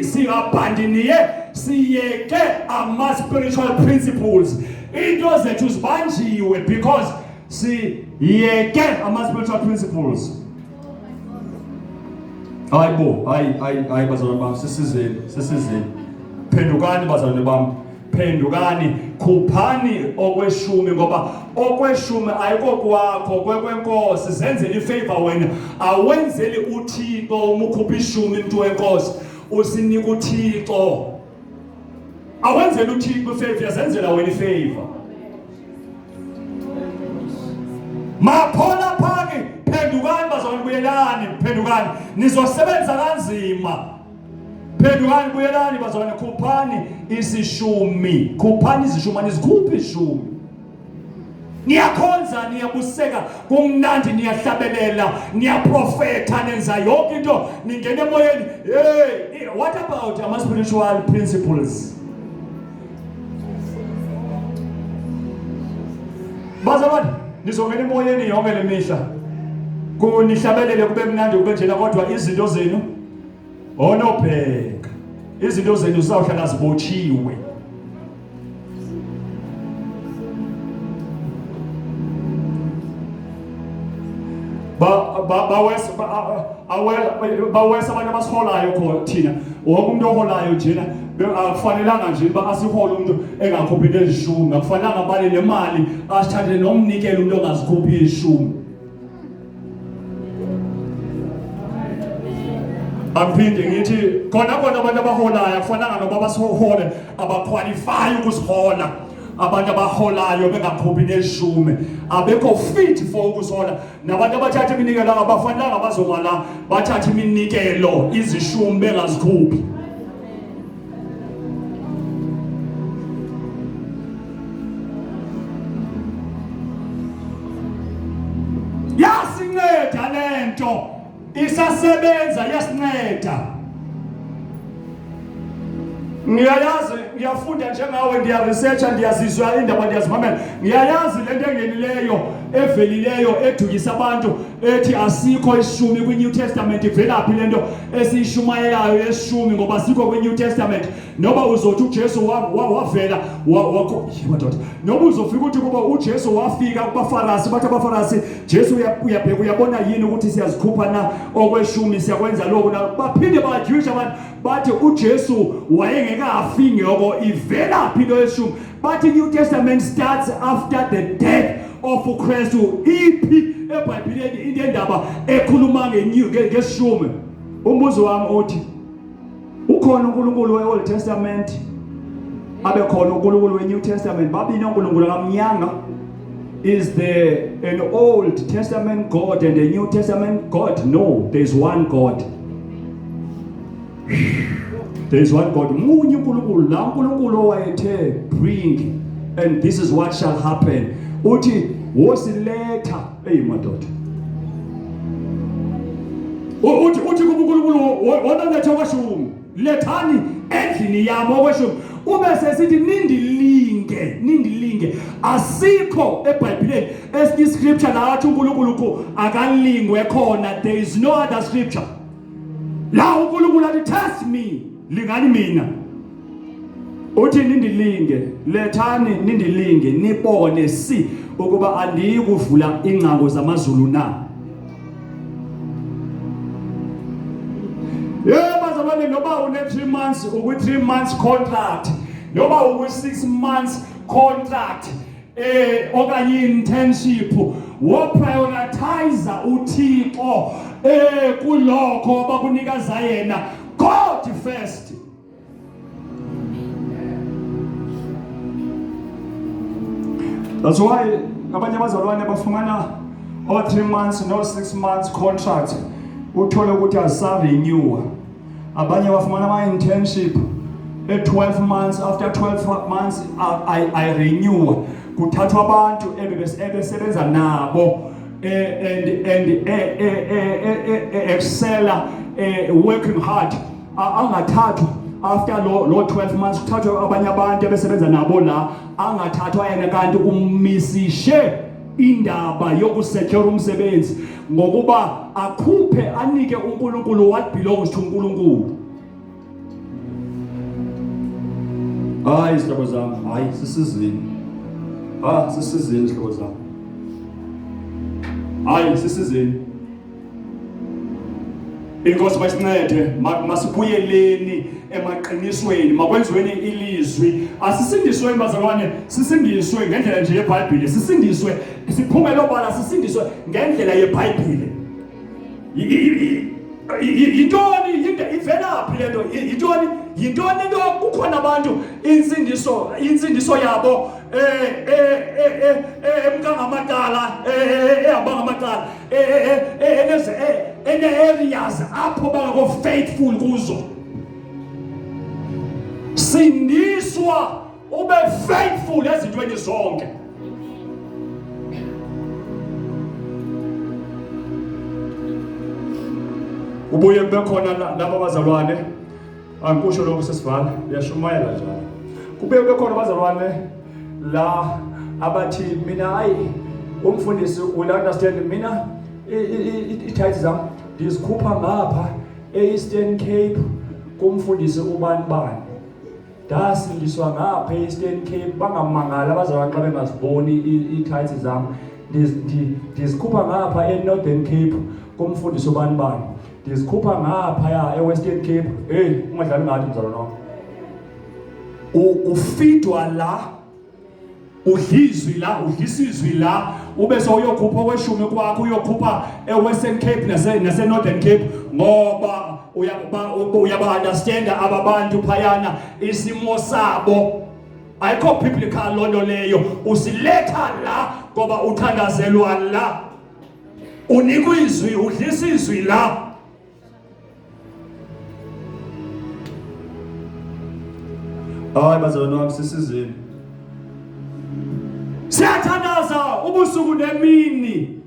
singabhandiniye siyeke ama-spiritual principles. Into zethu zibanjiwe because siyeke ama-spiritual principles. Hayi bazalwane bami, sisizeni phendukani bazalwane bami. phendukani khuphani okweshumi ngoba okweshumi ayiko kwakho kwekwenkosi zenzele ifavor wena awenzeli uThixo uma ukhupha ishumi umuntu wenkosi usinika uThixo awenzeli uThixo ifavor zenzela wena ifavor maphola phaki phendukani bazobuyelani phendukani nizosebenza kanzima phendukani buyelani bazalwane khuphani isishumi khuphani izishumi nizikhuphe ishumi niyakhonza niyabuseka kumnandi niyahlabelela niyaprofetha nenza yonke into ningena emoyeni hey what about ama spiritual principles bazalwane nizongena emoyeni yonke lemihla kunihlabelele kube mnandi kube njena kodwa izinto zenu onobheka izinto zenu zawuhlala zibotshiwe bawesa abantu abasiholayo khona thina wonke umuntu oholayo njena akufanelanga nje ba asihole umuntu engakhuphi into ezishumi akufanelanga bale nemali asithathele nomnikelo umuntu ongazikhuphi ishumi Aphinde ngithi khona abantu abaholayo akufananga noba basihole abaqualify ukusihola abantu abaholayo bengakhuphi neshumi abekho fit for ukusihola nabantu abathatha iminikelo abafanelanga bazongala bathatha iminikelo izishumi bengazikhuphi yasinceda lento isasebenza yasinceda ngiyayazi ngiyafunda njengawe ndiyaresearcha ndiyazizwa indaba ndiyazimamela ngiyayazi lento engenileyo evelileyo edukisa abantu ethi asikho ishumi kwiNew Testament ivelaphi lento esiyishumayelayo yeshumi ngoba sikho kwiNew Testament noba uzothi uJesu wavela wakho madoda noba uzofika uthi kuba uJesu wafika kubaFarisi bathi abaFarisi Jesu uyabheka uyabona yini ukuthi siyazikhupha na okweshumi siyakwenza lokho baphinde bajuisha abantu bathi uJesu wayengekafi ngiyoko ivelaphi into yeshumi but New Testament starts after the death of Christ iphi eBhayibhelini into endaba ekhuluma ngeshumi umbuzo wami uthi ukhona uNkulunkulu weOld Testament abekhona uNkulunkulu weNew Testament babini uNkulunkulu kamnyanga is there an Old Testament God and a New Testament God? No, there is one God. There is one God. Munye uNkulunkulu la uNkulunkulu owayethe bring and this is what shall happen. Uthi wosiletha madoda. Uthi kuNkulunkulu wona letha okweshumi. Lethani endlini yami okweshumi. Ube sesithi nindilinge asikho eBhayibhelini esinye scripture la athi uNkulunkulu akalingwe khona. There is no other scripture. La uNkulunkulu athi test me lingani mina uthi nindilinge lethani nindilinge nibone si ukuba andiyi kuvula ingcango zamazulu na bazalwane noba une 3 months uku 3 months contract noba uku 6 months contract okanye internship wo prioritize uThixo kulokho bakunikaza yena God first. That's why abanye abazalwane bafumana over 3 months no 6 months contract uthola ukuthi asarenew abanye bafumana ama internship 12 months after 12 months I renew kuthathwa abantu ebesebenza nabo and excella working hard angathathwa after lo 12 months kuthathwa abanye abantu ebesebenza nabo la angathathwa yena kanti ummisishe indaba yokusecure umsebenzi ngokuba akhuphe anike uNkulunkulu what belongs to uNkulunkulu. Hayi sihlobo zami, hayi sisizini. Sisizini sihlobo zami. Hayi sisizini. Inkosi masincede masibuyeleni emaqinisweni makwenziweni ilizwi asisindiswe bazalwane sisindiswe ngendlela nje yeBhayibheli sisindiswe siphume lobala sisindiswe ngendlela yeBhayibheli yintoni ivelaphi lento yintoni into kukhona abantu insindiso yabo emkangamadala abangamadala ene areas apho bangako faithful kuzo sindiswa ube faithful ezintweni zonke ubuye kube khona laba bazalwane angikusho lokho sesivala uyashumayela njalo kube khona abazalwane la abathi mina hayi umfundisi will understand mina itithes zami ndizikhupha ngapha eEastern Cape kumfundisi ubani dasindiswa ngapha eEastern Cape bangamangala abazalwane xa bengaziboni itithes zami ndizikhupha ngapha eNorthern Cape kumfundisi ubani ndizikhupha ngapha ya eWestern Cape ungadlali ngathi mzalwane wami ufidwa la udlisizwi la ube soyokhupha okweshumi kwakho uyokhupha eWestern Cape naseNorthern Cape ngoba uyaba understand ababantu phayana isimo sabo ayikho biblical lonto leyo usiletha la ngoba uthandazelwa la unikwa izwi udlisizwi la hayi bazalwane wami sisizini siyathandaza ubusuku nemini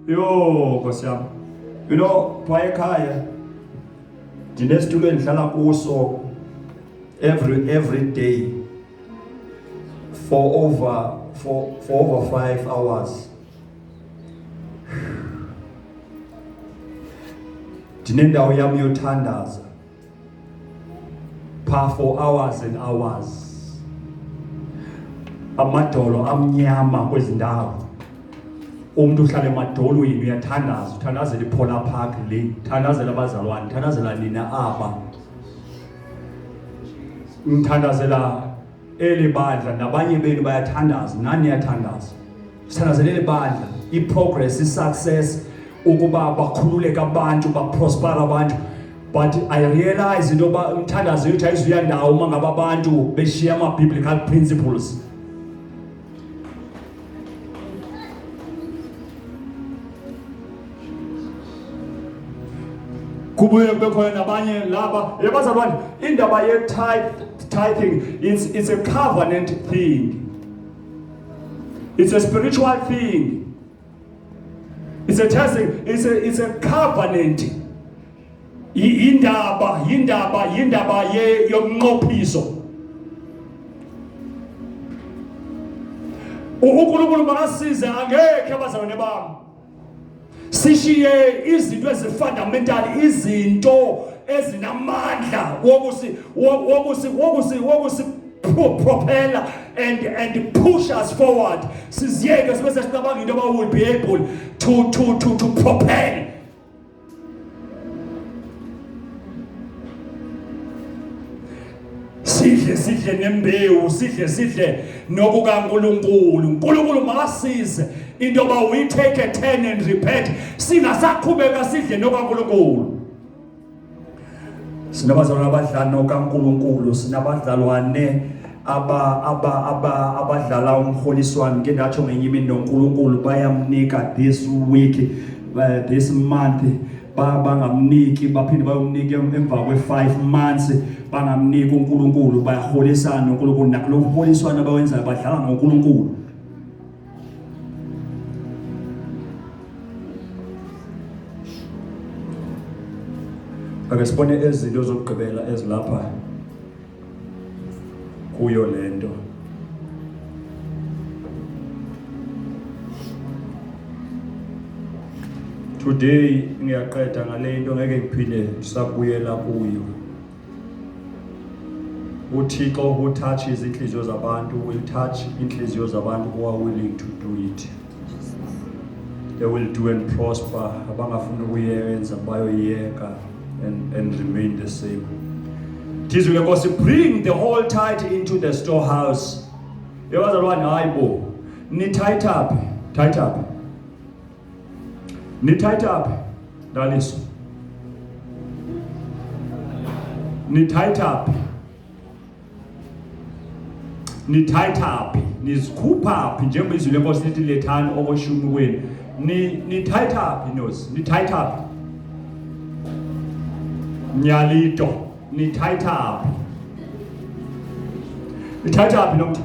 yo Nkosi yami you know phaya ekhaya ndinesitulo endihlala kuso every day for over 5 hours ndinendawo yami yothandaza for hours and hours amadolo amnyama kwezindawo umuntu uhlala emadolweni uyathandaza uthandazela iPolar Park le uthandazela abazalwane uthandazela nina aba ngithandazela elibandla nabanye benu bayathandaza nani yathandaza sithandazela elibandla iprogress isuccess ukuba bakhululeka abantu baprosper abantu but I realize into ba umthandazo yethu ayizuya ndawo uma ngaba abantu beshiya ama biblical principles kubuye kube khona nabanye laba yebazalwane indaba ye tithing it's a covenant thing it's a spiritual thing it's a testing it's a covenant yindaba yomnqophiso uNkulunkulu makasize angeke abazalwane bami sishiye izinto ezifundamental izinto ezinamandla wokusi propeller and push us forward siziyeke sibe sesicabanga into about will be able to propel sidle nembewu sidle nokukaNkulunkulu uNkulunkulu makasize into ba we take a turn and repent singasaqhubeka sidle nokaNkulunkulu sinabazalwane abadlala nokaNkulunkulu sinabadlalwane abadlala umholiswano ke ndatsho ngenye imini noNkulunkulu bayamnika this week this month bangamniki baphinde bayomnika emva kwe5 months bangamnika uNkulunkulu bayaholisana noNkulunkulu nakulo holiswana abawenzayo badlala noNkulunkulu ake sibone ezinto zokugqibela ezilapha kuyo lento today ngiyaqeda ngale into ngeke ngiphile sabuyela kuyo uThixo who touches inhliziyo zabantu will touch inhliziyo zabantu who are willing to do it they will do and prosper abangafuna ukuyenza bayoyeka and remain the same. Thizwe Nkosi, bring the whole tithe into the storehouse. Yabazalwane hayibo. Ni tithe up. Tithe up. Ni tithe up. Daliso. Ni tithe up. Ni tithe up. Nizikhupha up njengoba izwi lenkosi lithi lethani okoshumi kwenu. Ni tithe up inosi. Ni tithe up. Nyalito. Ni tithe up. Ni tithe up nomntu.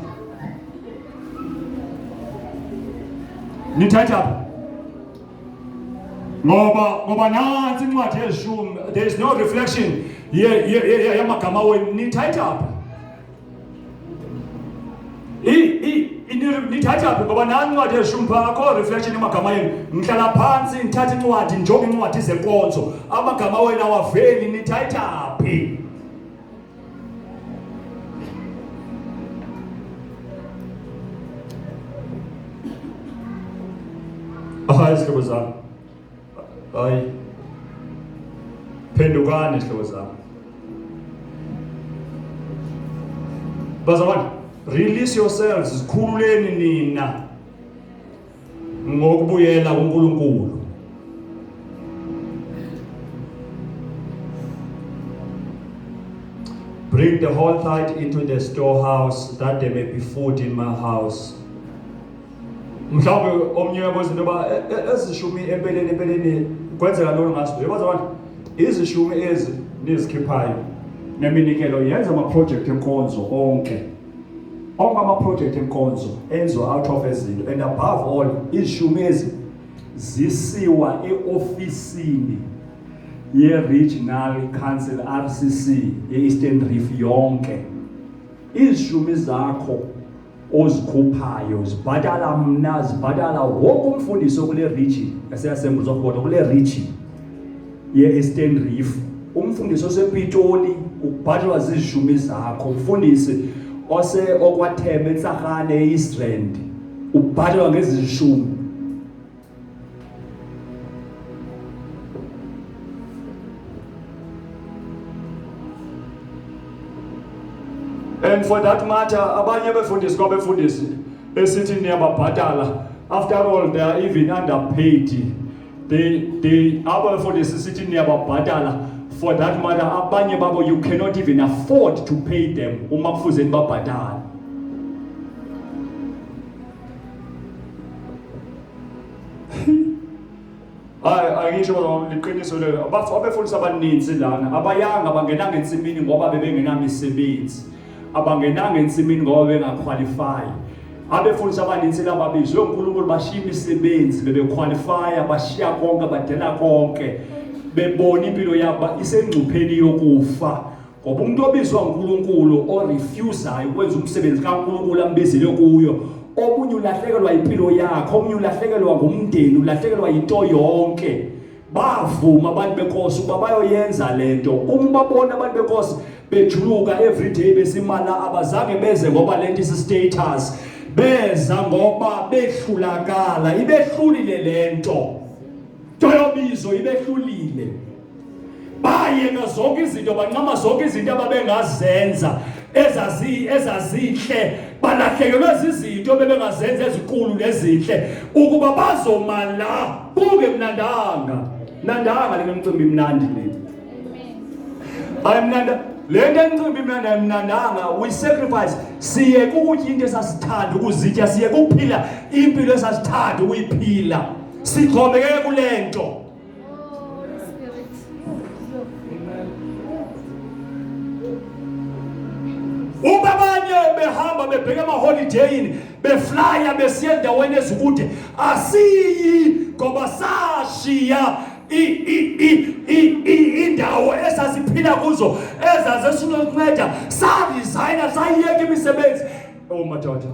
Ni tithe up. Ngoba nansi incwadi yeshumi, there is no reflection yamagama wenu. Ni tithe up. Ni tithe up ngoba nansi incwadi yeshumi akho reflection yamagama yenu. Ngihlala phansi ngithatha incwadi njonge incwadi zenkonzo. Amagama wenu awaveli. Ni tithe up. Hayi sihlobo zami. Hayi. Phendukani sihlobo zami. Bazalwane, release yourselves, zikhululeni nina ngokubuyela kuNkulunkulu. Bring the whole tithe into the storehouse, that there may be food in my house. Mhlawumbe omnye yabuza into yoba ezishumi empeleni kwenzeka ntoni ngazo. Yabazalwane, izishumi ezi nizikhiphayo neminikelo yenza ama-project enkonzo onke ama-project enkonzo enziwa out of ezinto, and above all izishumi ezi zisiwa e-ofisini ye-Regional Council RCC ye-Eastern Reef yonke. Izishumi zakho ozikhuphayo zibhatala mna, zibhatala wonke umfundisi okule region yase-Assemblies of God okule region ye-Eastern Reef. Umfundisi osePitoli ubhatalwa zizishumi zakho. Umfundisi okwaThemba eTsarhane e-East Rand ubhatalwa ngezishumi. And for that matter, abanye befundisi kwabefundisi esithi niyababhatala, after all they are even underpaid. They abefundisi sithi niyababhatala, for that matter abanye babo you cannot even afford to pay them uma kufuze nibabhatala. Angisho bona liqiniso lelo. Abefundisi abaninzi lana abayanga bangenanga ensimini ngoba bebengenama imisebenzi. Abangenanga ensimini ngoba bengaqualify. Abefundisi abaninzi laba bizwe uNkulunkulu bashiya imisebenzi bebequalify, bashiya konke badela konke. Bebona impilo yabo isengcupheni yokufa. Ngoba umuntu obizwa uNkulunkulu orefusayo ukwenza umsebenzi kaNkulunkulu ambizile kuyo, omunye ulahlekelwa impilo yakhe, omunye ulahlekelwa ngumndeni, ulahlekelwa into yonke. Bavuma abantu beNkosi ukuba bayoyenza lento. Uma babona abantu beNkosi bejuluka every day besimala, abazange beze ngoba lento isi-status, beza ngoba behlulakala, ibehlulile lento. Toyobizo ibehlulile. Bayeka zonke izinto, banqama zonke izinto ababengazenza ezazihle, balahlekelwe izinto bebengazenza ezinkulu nezinhle ukuba bazomala. Buke mnandanga le mcimbi mnandi le. Ayimnanda lento encimbi mnandanga. We sacrifice, siye ukutya into esasithanda ukuzitya, siye kuphila impilo esasithanda ukuyiphila, sigxombekeke kulento. Ubabanye behamba bebheka ama-holidayini, beflya besiya endaweni ezikude, asiyi ngoba sashiya indawo esasiphila kuzo ezazesinceda, saresigna, sayiyeka imisebenzi. Oh madoda,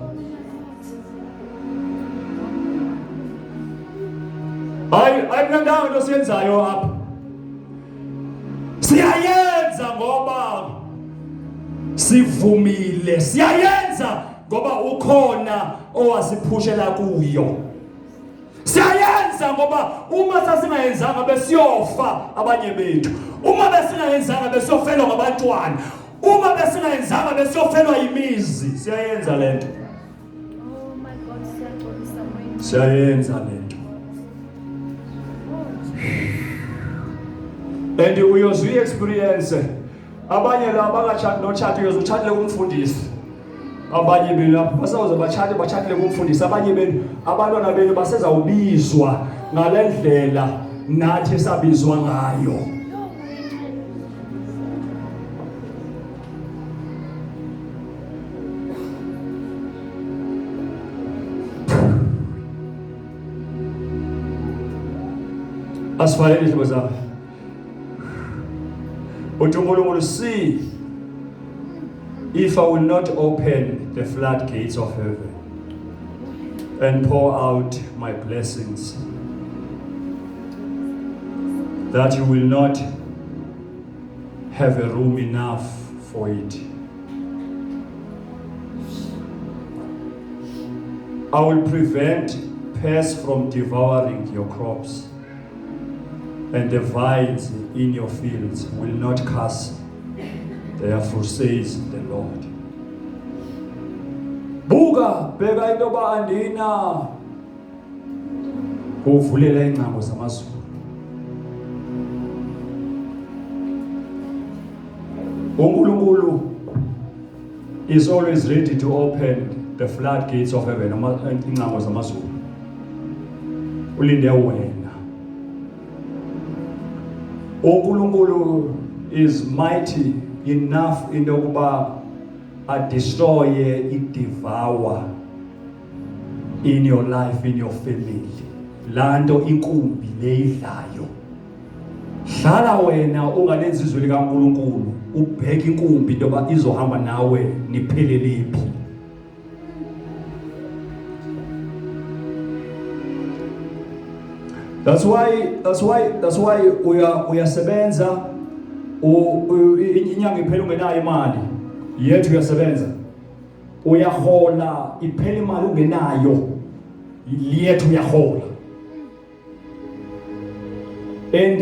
ayimnandanga into siyenzayo apha. Siyayenza ngoba sivumile, siyayenza ngoba ukhona owasiphushela kuyo, siyayenza Siyenza ngoba uma sasingayenzanga besiyofa abanye bethu. Uma besingayenzanga besiyofelwa ngabantwana. Uma besingayenzanga besiyofelwa yimizi. Siyayenza lento. Oh my God, Siyayenza lento. And uyozwi experience abanye la bangachati nochati uyozuthathe kumfundisi. Abanye benu basawuze bachatile kumfundisi, abanye benu abantwana benu basezawubizwa ngalendlela nathi sabizwa ngayo. Asifayele hlobo zami. uNkulunkulu, see if I will not open the floodgates of heaven and pour out my blessings, that you will not have a room enough for it. I will prevent pests from devouring your crops, and the vines in your fields will not curse. Therefore says the Lord. Buka bheka into ba andina kuvulela ingcango zamazulu. uNkulunkulu is always ready to open the floodgates of heaven, ingcango zamazulu. Ulinde wena. uNkulunkulu is mighty enough into yokuba destroy, devour in your life, in your family. Lando inkumbi leyidlayo. Hlala wena ungalenzi izwi likaNkulunkulu, ubheke inkumbi ndoba izohamba nawe niphelelepi. That's why uyasebenza inyanga iphela ungenayo imali. Yethu uyasebenza. Uyahola iphela imali ungenayo. Yethu uyahola. And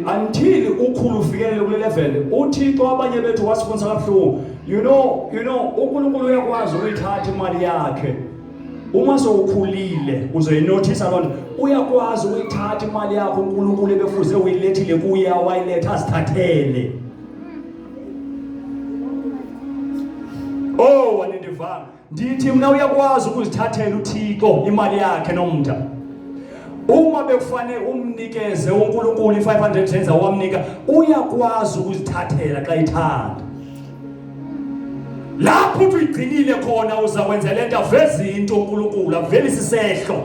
until ukhulu ufikelele kule level, uThixo abanye bethu wasifundisa kabuhlungu. You know uNkulunkulu uyakwazi ukuyithatha imali yakhe. Uma sowukhulile uzoyinotice lona, uyakwazi ukuyithatha imali yakho uNkulunkulu ebefuze uyilethile kuye, wayiletha azithathele. Oh, wanindivanga. Ndithi mina uyakwazi ukuzithathela uThixo imali yakhe nomnta. Uma bekufanele umnikeze uNkulunkulu 500 rand awamnika, uyakwazi ukuzithathela xa ithanda. Lapho uyigcinile khona uzakwenza lento aveze into uNkulunkulu avele isisehlo.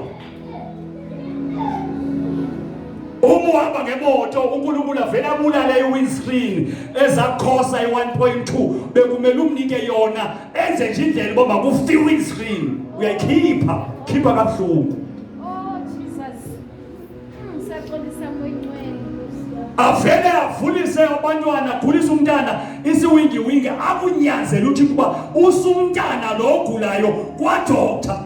Umuhamba ngemoto uNkulunkulu avele abulala iwindscreen ezakhosa i1.2 bekumele umnike yona enze nje indlela ngoba kufi windscreen uyayikhipha kabuhlungu. Oh Jesus. Saxolisa moyingcwele. Avele avulise abantwana agulisa umntana isiwingi akunyanzela uthi kuba usumntana lo ogulayo kwa doctor.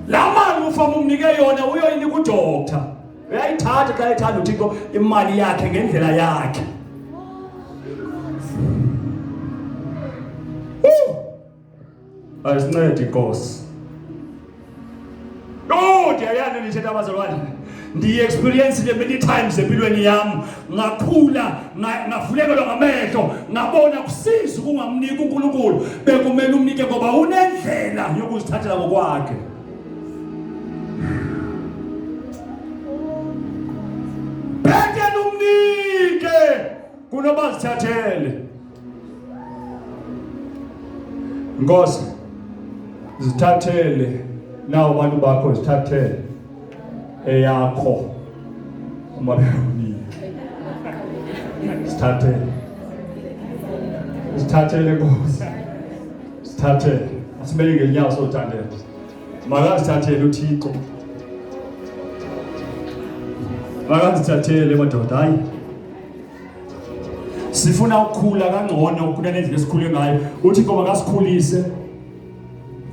La mali ufama umnike yona uyoyinika udoctor. Uyayithatha xa ethanda uThixo imali yakhe ngendlela yakhe. Ayisincede inkosi. Ndiyayana nithetha abazalwane. Ndiye-experience le many times empilweni yami, ngakhula ngavulekelwa ngamehlo, ngabona kusiza ukungamnika uNkulunkulu, bekumele umnike ngoba unendlela yokuzithathela ngokwakhe. Bhekela umnike kunoba zithathele. Nkosi, zithathele nawo abantu bakho, zithathele eyakho uma bekunike. Sithathele Nkosi, sithathele. Asibeke ngenyawo sothandela. Makasithathele uThixo. Makasithathele madoda. Hayi, sifuna ukukhula kangcono kunalendlela esikhule ngayo. uThixo makasikhulise.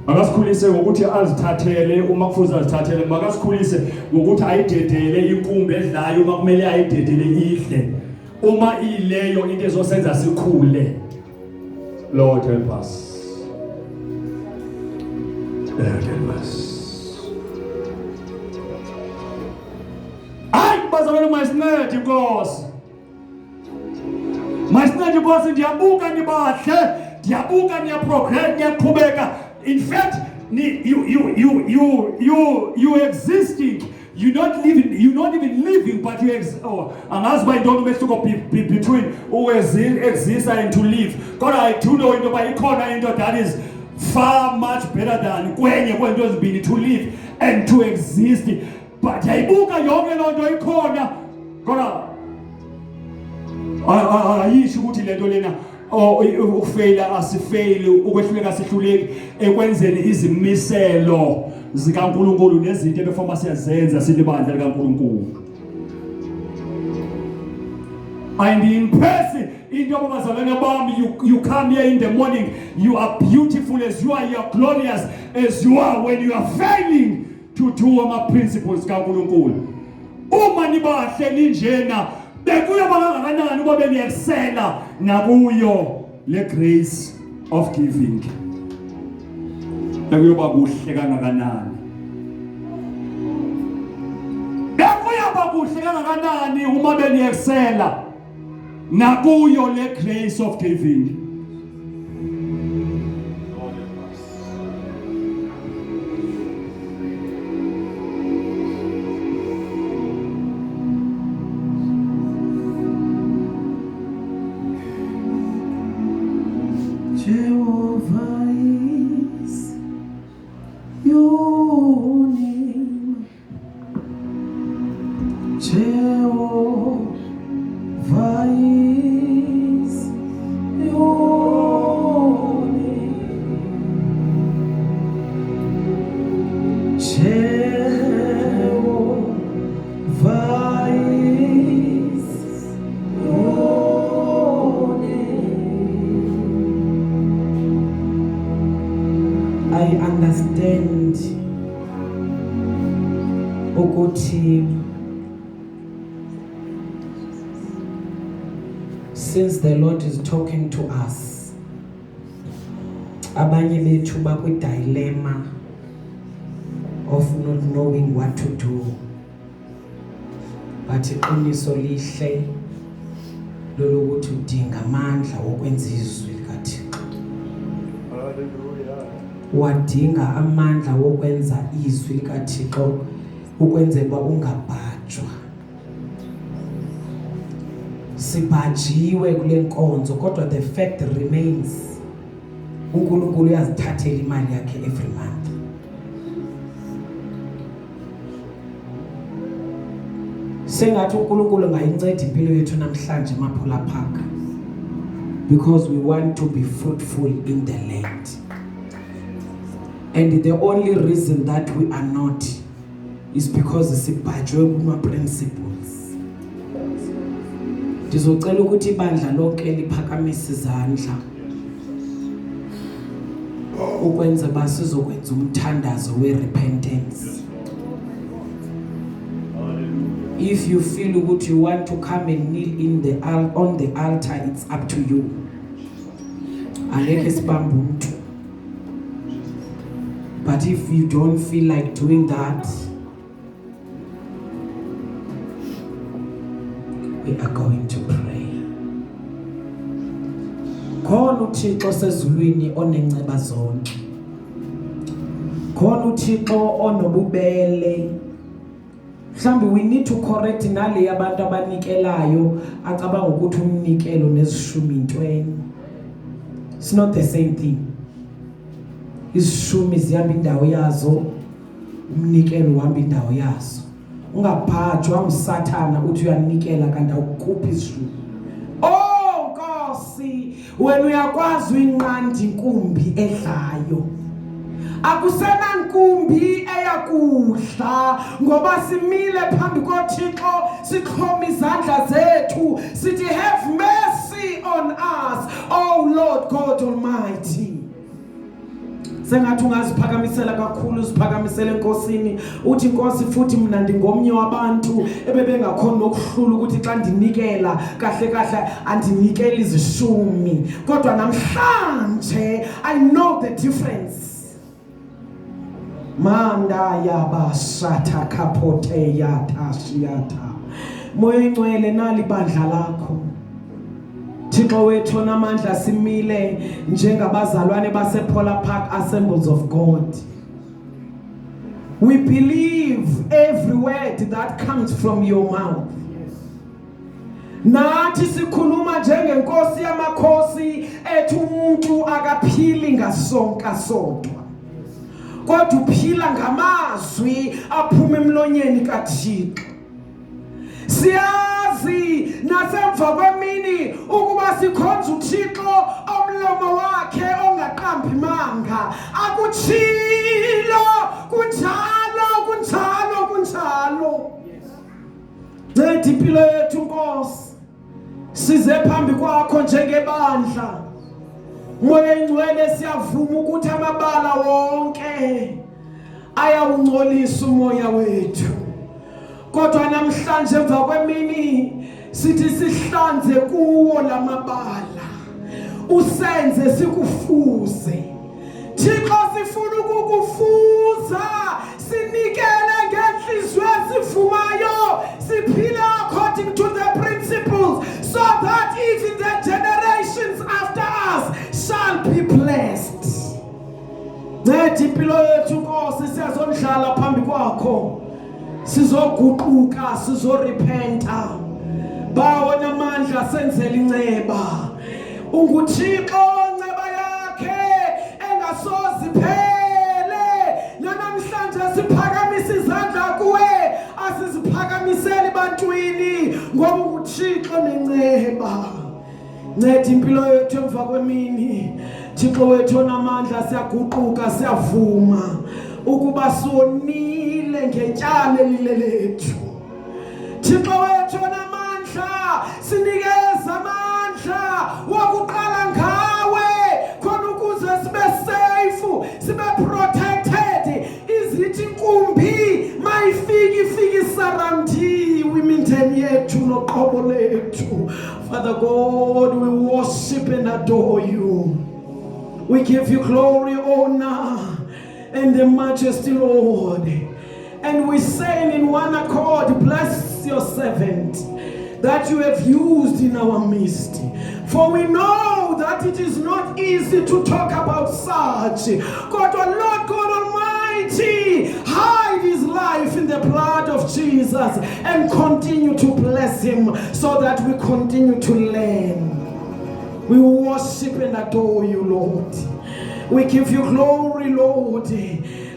Makasikhulise ngokuthi azithathele uma kufuze azithathele, makasikhulise ngokuthi ayidedele inkumbi edlayo uma kumele ayidedele idle. Uma ileyo into ezosenza sikhule. Lord help us. Lord help us. Ay bazalwane masincede inkosi. Masincede inkosi, ndiyabuka nibahle, ndiyabuka niyaprogress, niyaqhubeka. In fact, you existing. You're not even living, but you exist. Oh, and that's why don't make to go between who exists and to live. God, I do know into by corner into that is far much better than when you're going to be to live and to exist. But I book a young and on the corner. God, I should let Dolina. Oh, ufela asifeli ukwehluleka sihluleki ekwenzeni izimiselo zikaNkulunkulu nezinto ebefoma siyazenza silibandla likaNkulunkulu. And in person into abazalwane bami, you come here in the morning, you are beautiful as you are, you are glorious as you are when you are failing to do ama principles kaNkulunkulu. Uma nibahle ninjena bekuya bangakanani ngoba beniyexcella nakuyo le grace of giving. Bekuyoba kuhle kangakanani. Bekuya bakuhle kangakanani uma beniyexcella nakuyo le grace of giving. Jehovah is your name. Jehovah is your name. Jehovah is your name. I understand ukuthi since the Lord is talking to us, abanye bethu bakwi dilemma of not knowing what to do, but iqiniso lihle lolokuthi udinga amandla wokwenza izwi likaThixo. Wadinga amandla wokwenza izwi likaThixo ukwenzela ungabhajwa. Sibhajiwe kule nkonzo kodwa the fact remains uNkulunkulu uyazithathela imali yakhe every month. Sengathi uNkulunkulu ngayinceda impilo yethu namhlanje eMaphula Park because we want to be fruitful in the land. And the only reason that we are not is because sibhajwe kuma principles. Ndizocela ukuthi ibandla lonke liphakamise izandla ukwenza basizokwenza umthandazo we-repentance. If you feel ukuthi you want to come and kneel in on the altar, it's up to you. Angeke sibambe umuntu. But if you don't feel like doing that, we are going to pray. Khona uThixo sezulwini onenceba zonke. Khona uThixo onobubele. Mhlambi we need to correct nale abantu abanikelayo acabanga ukuthi umnikelo nezishumi intweni. It's not the same thing. Izishumi zihamba indawo yazo, umnikelo uhamba indawo yazo. Ungabhajwa umsathana uthi uyanikela kanti awukhuphi izishumi. Oh Nkosi, wena uyakwazi uyinqanda inkumbi edlayo. Akusena nkumbi eyakudla ngoba simile phambi koThixo sikhoma izandla zethu sithi have mercy on us, oh Lord God Almighty. sengathi ungaziphakamisela kakhulu, uziphakamisele enkosini uthi Nkosi futhi mina ndingomnye wabantu ebebengakhona ukuhlula ukuthi xa ndinikela kahle kahle andinikeli izishumi, kodwa namhlanje I know the difference. Manda yabashatha kapote yatashiyata. Moya Ngcwele nali bandla lakho. Thixo wethu namandla simile njengabazalwane basePolar Park Assemblies of God. We believe every word that comes from your mouth. Nathi sikhuluma njengenkosi yamakhosi ethi umuntu akaphili ngasonka sodwa, kodwa uphila ngamazwi aphuma emlonyeni kaThixo. Siyazi nasemva kwemini ukuba sikhonza uThixo omlomo wakhe ongaqambi manga, akutshilo kunjalo. Nceda impilo yethu Nkosi, size phambi kwakho njengebandla. Moya Ngcwele siyavuma ukuthi amabala wonke ayawungcolisa umoya wethu, kodwa namhlanje emva kwemini sithi sihlanze kuwo lamabala, usenze sikufuze. Thixo sifuna ukukufuza, sinikele ngenhliziyo esivumayo, siphile according to the principles, so that even the generations after us shall be blessed. Nceda impilo yethu Nkosi, siyazondlala phambi kwakho, sizoguquka, sizorepenta. Bawo namandla senzele inceba, unguThixo inceba yakhe engasozi phele. Namhlanje siphakamise izandla kuwe, asiziphakamiseli bantwini ngoba unguThixo nenceba. Nceda impilo yethu emva kwemini. Thixo wethu namandla siyaguquka, siyavuma ukuba sonile ngetyala elile lethu. Thixo wethu namandla sinikeza amandla wokuqala ngawe khona ukuze sibe safe, sibe protected. Izithi inkumbi mayifika isarandiwe imindeni yethu noqobo lethu. Father God, we worship and adore you. We give you glory, honor, and the majesty, Lord. And we say in one accord, bless your servant that you have used in our midst. For we know that it is not easy to talk about such. God, our Lord God Almighty, hide his life in the blood of Jesus and continue to bless him so that we continue to learn. We worship and adore you, Lord. We give you glory, Lord.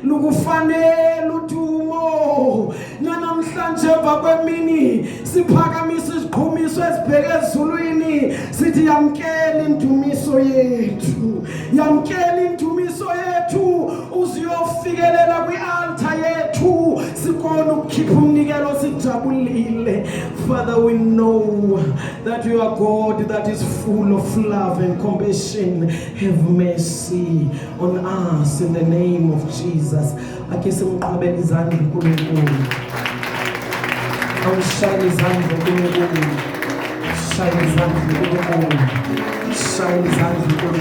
Lukufanele udumo namhlanje emva kwemini siphakamise iziphumiso ezibheke ezulwini, sithi yamkela indumiso yethu, yamkela indumiso yethu, uziyofikelela kwi-altar yethu sikona ukukhipha umnikelo sijabulile. Father, we know that you are God that is full of love and compassion. Have mercy on us in the name of Jesus. Ake simqabele izandla kuNkulunkulu. Awushayele izandla kuNkulunkulu. Shayele izandla kuNkulunkulu. Shayele izandla kuNkulunkulu.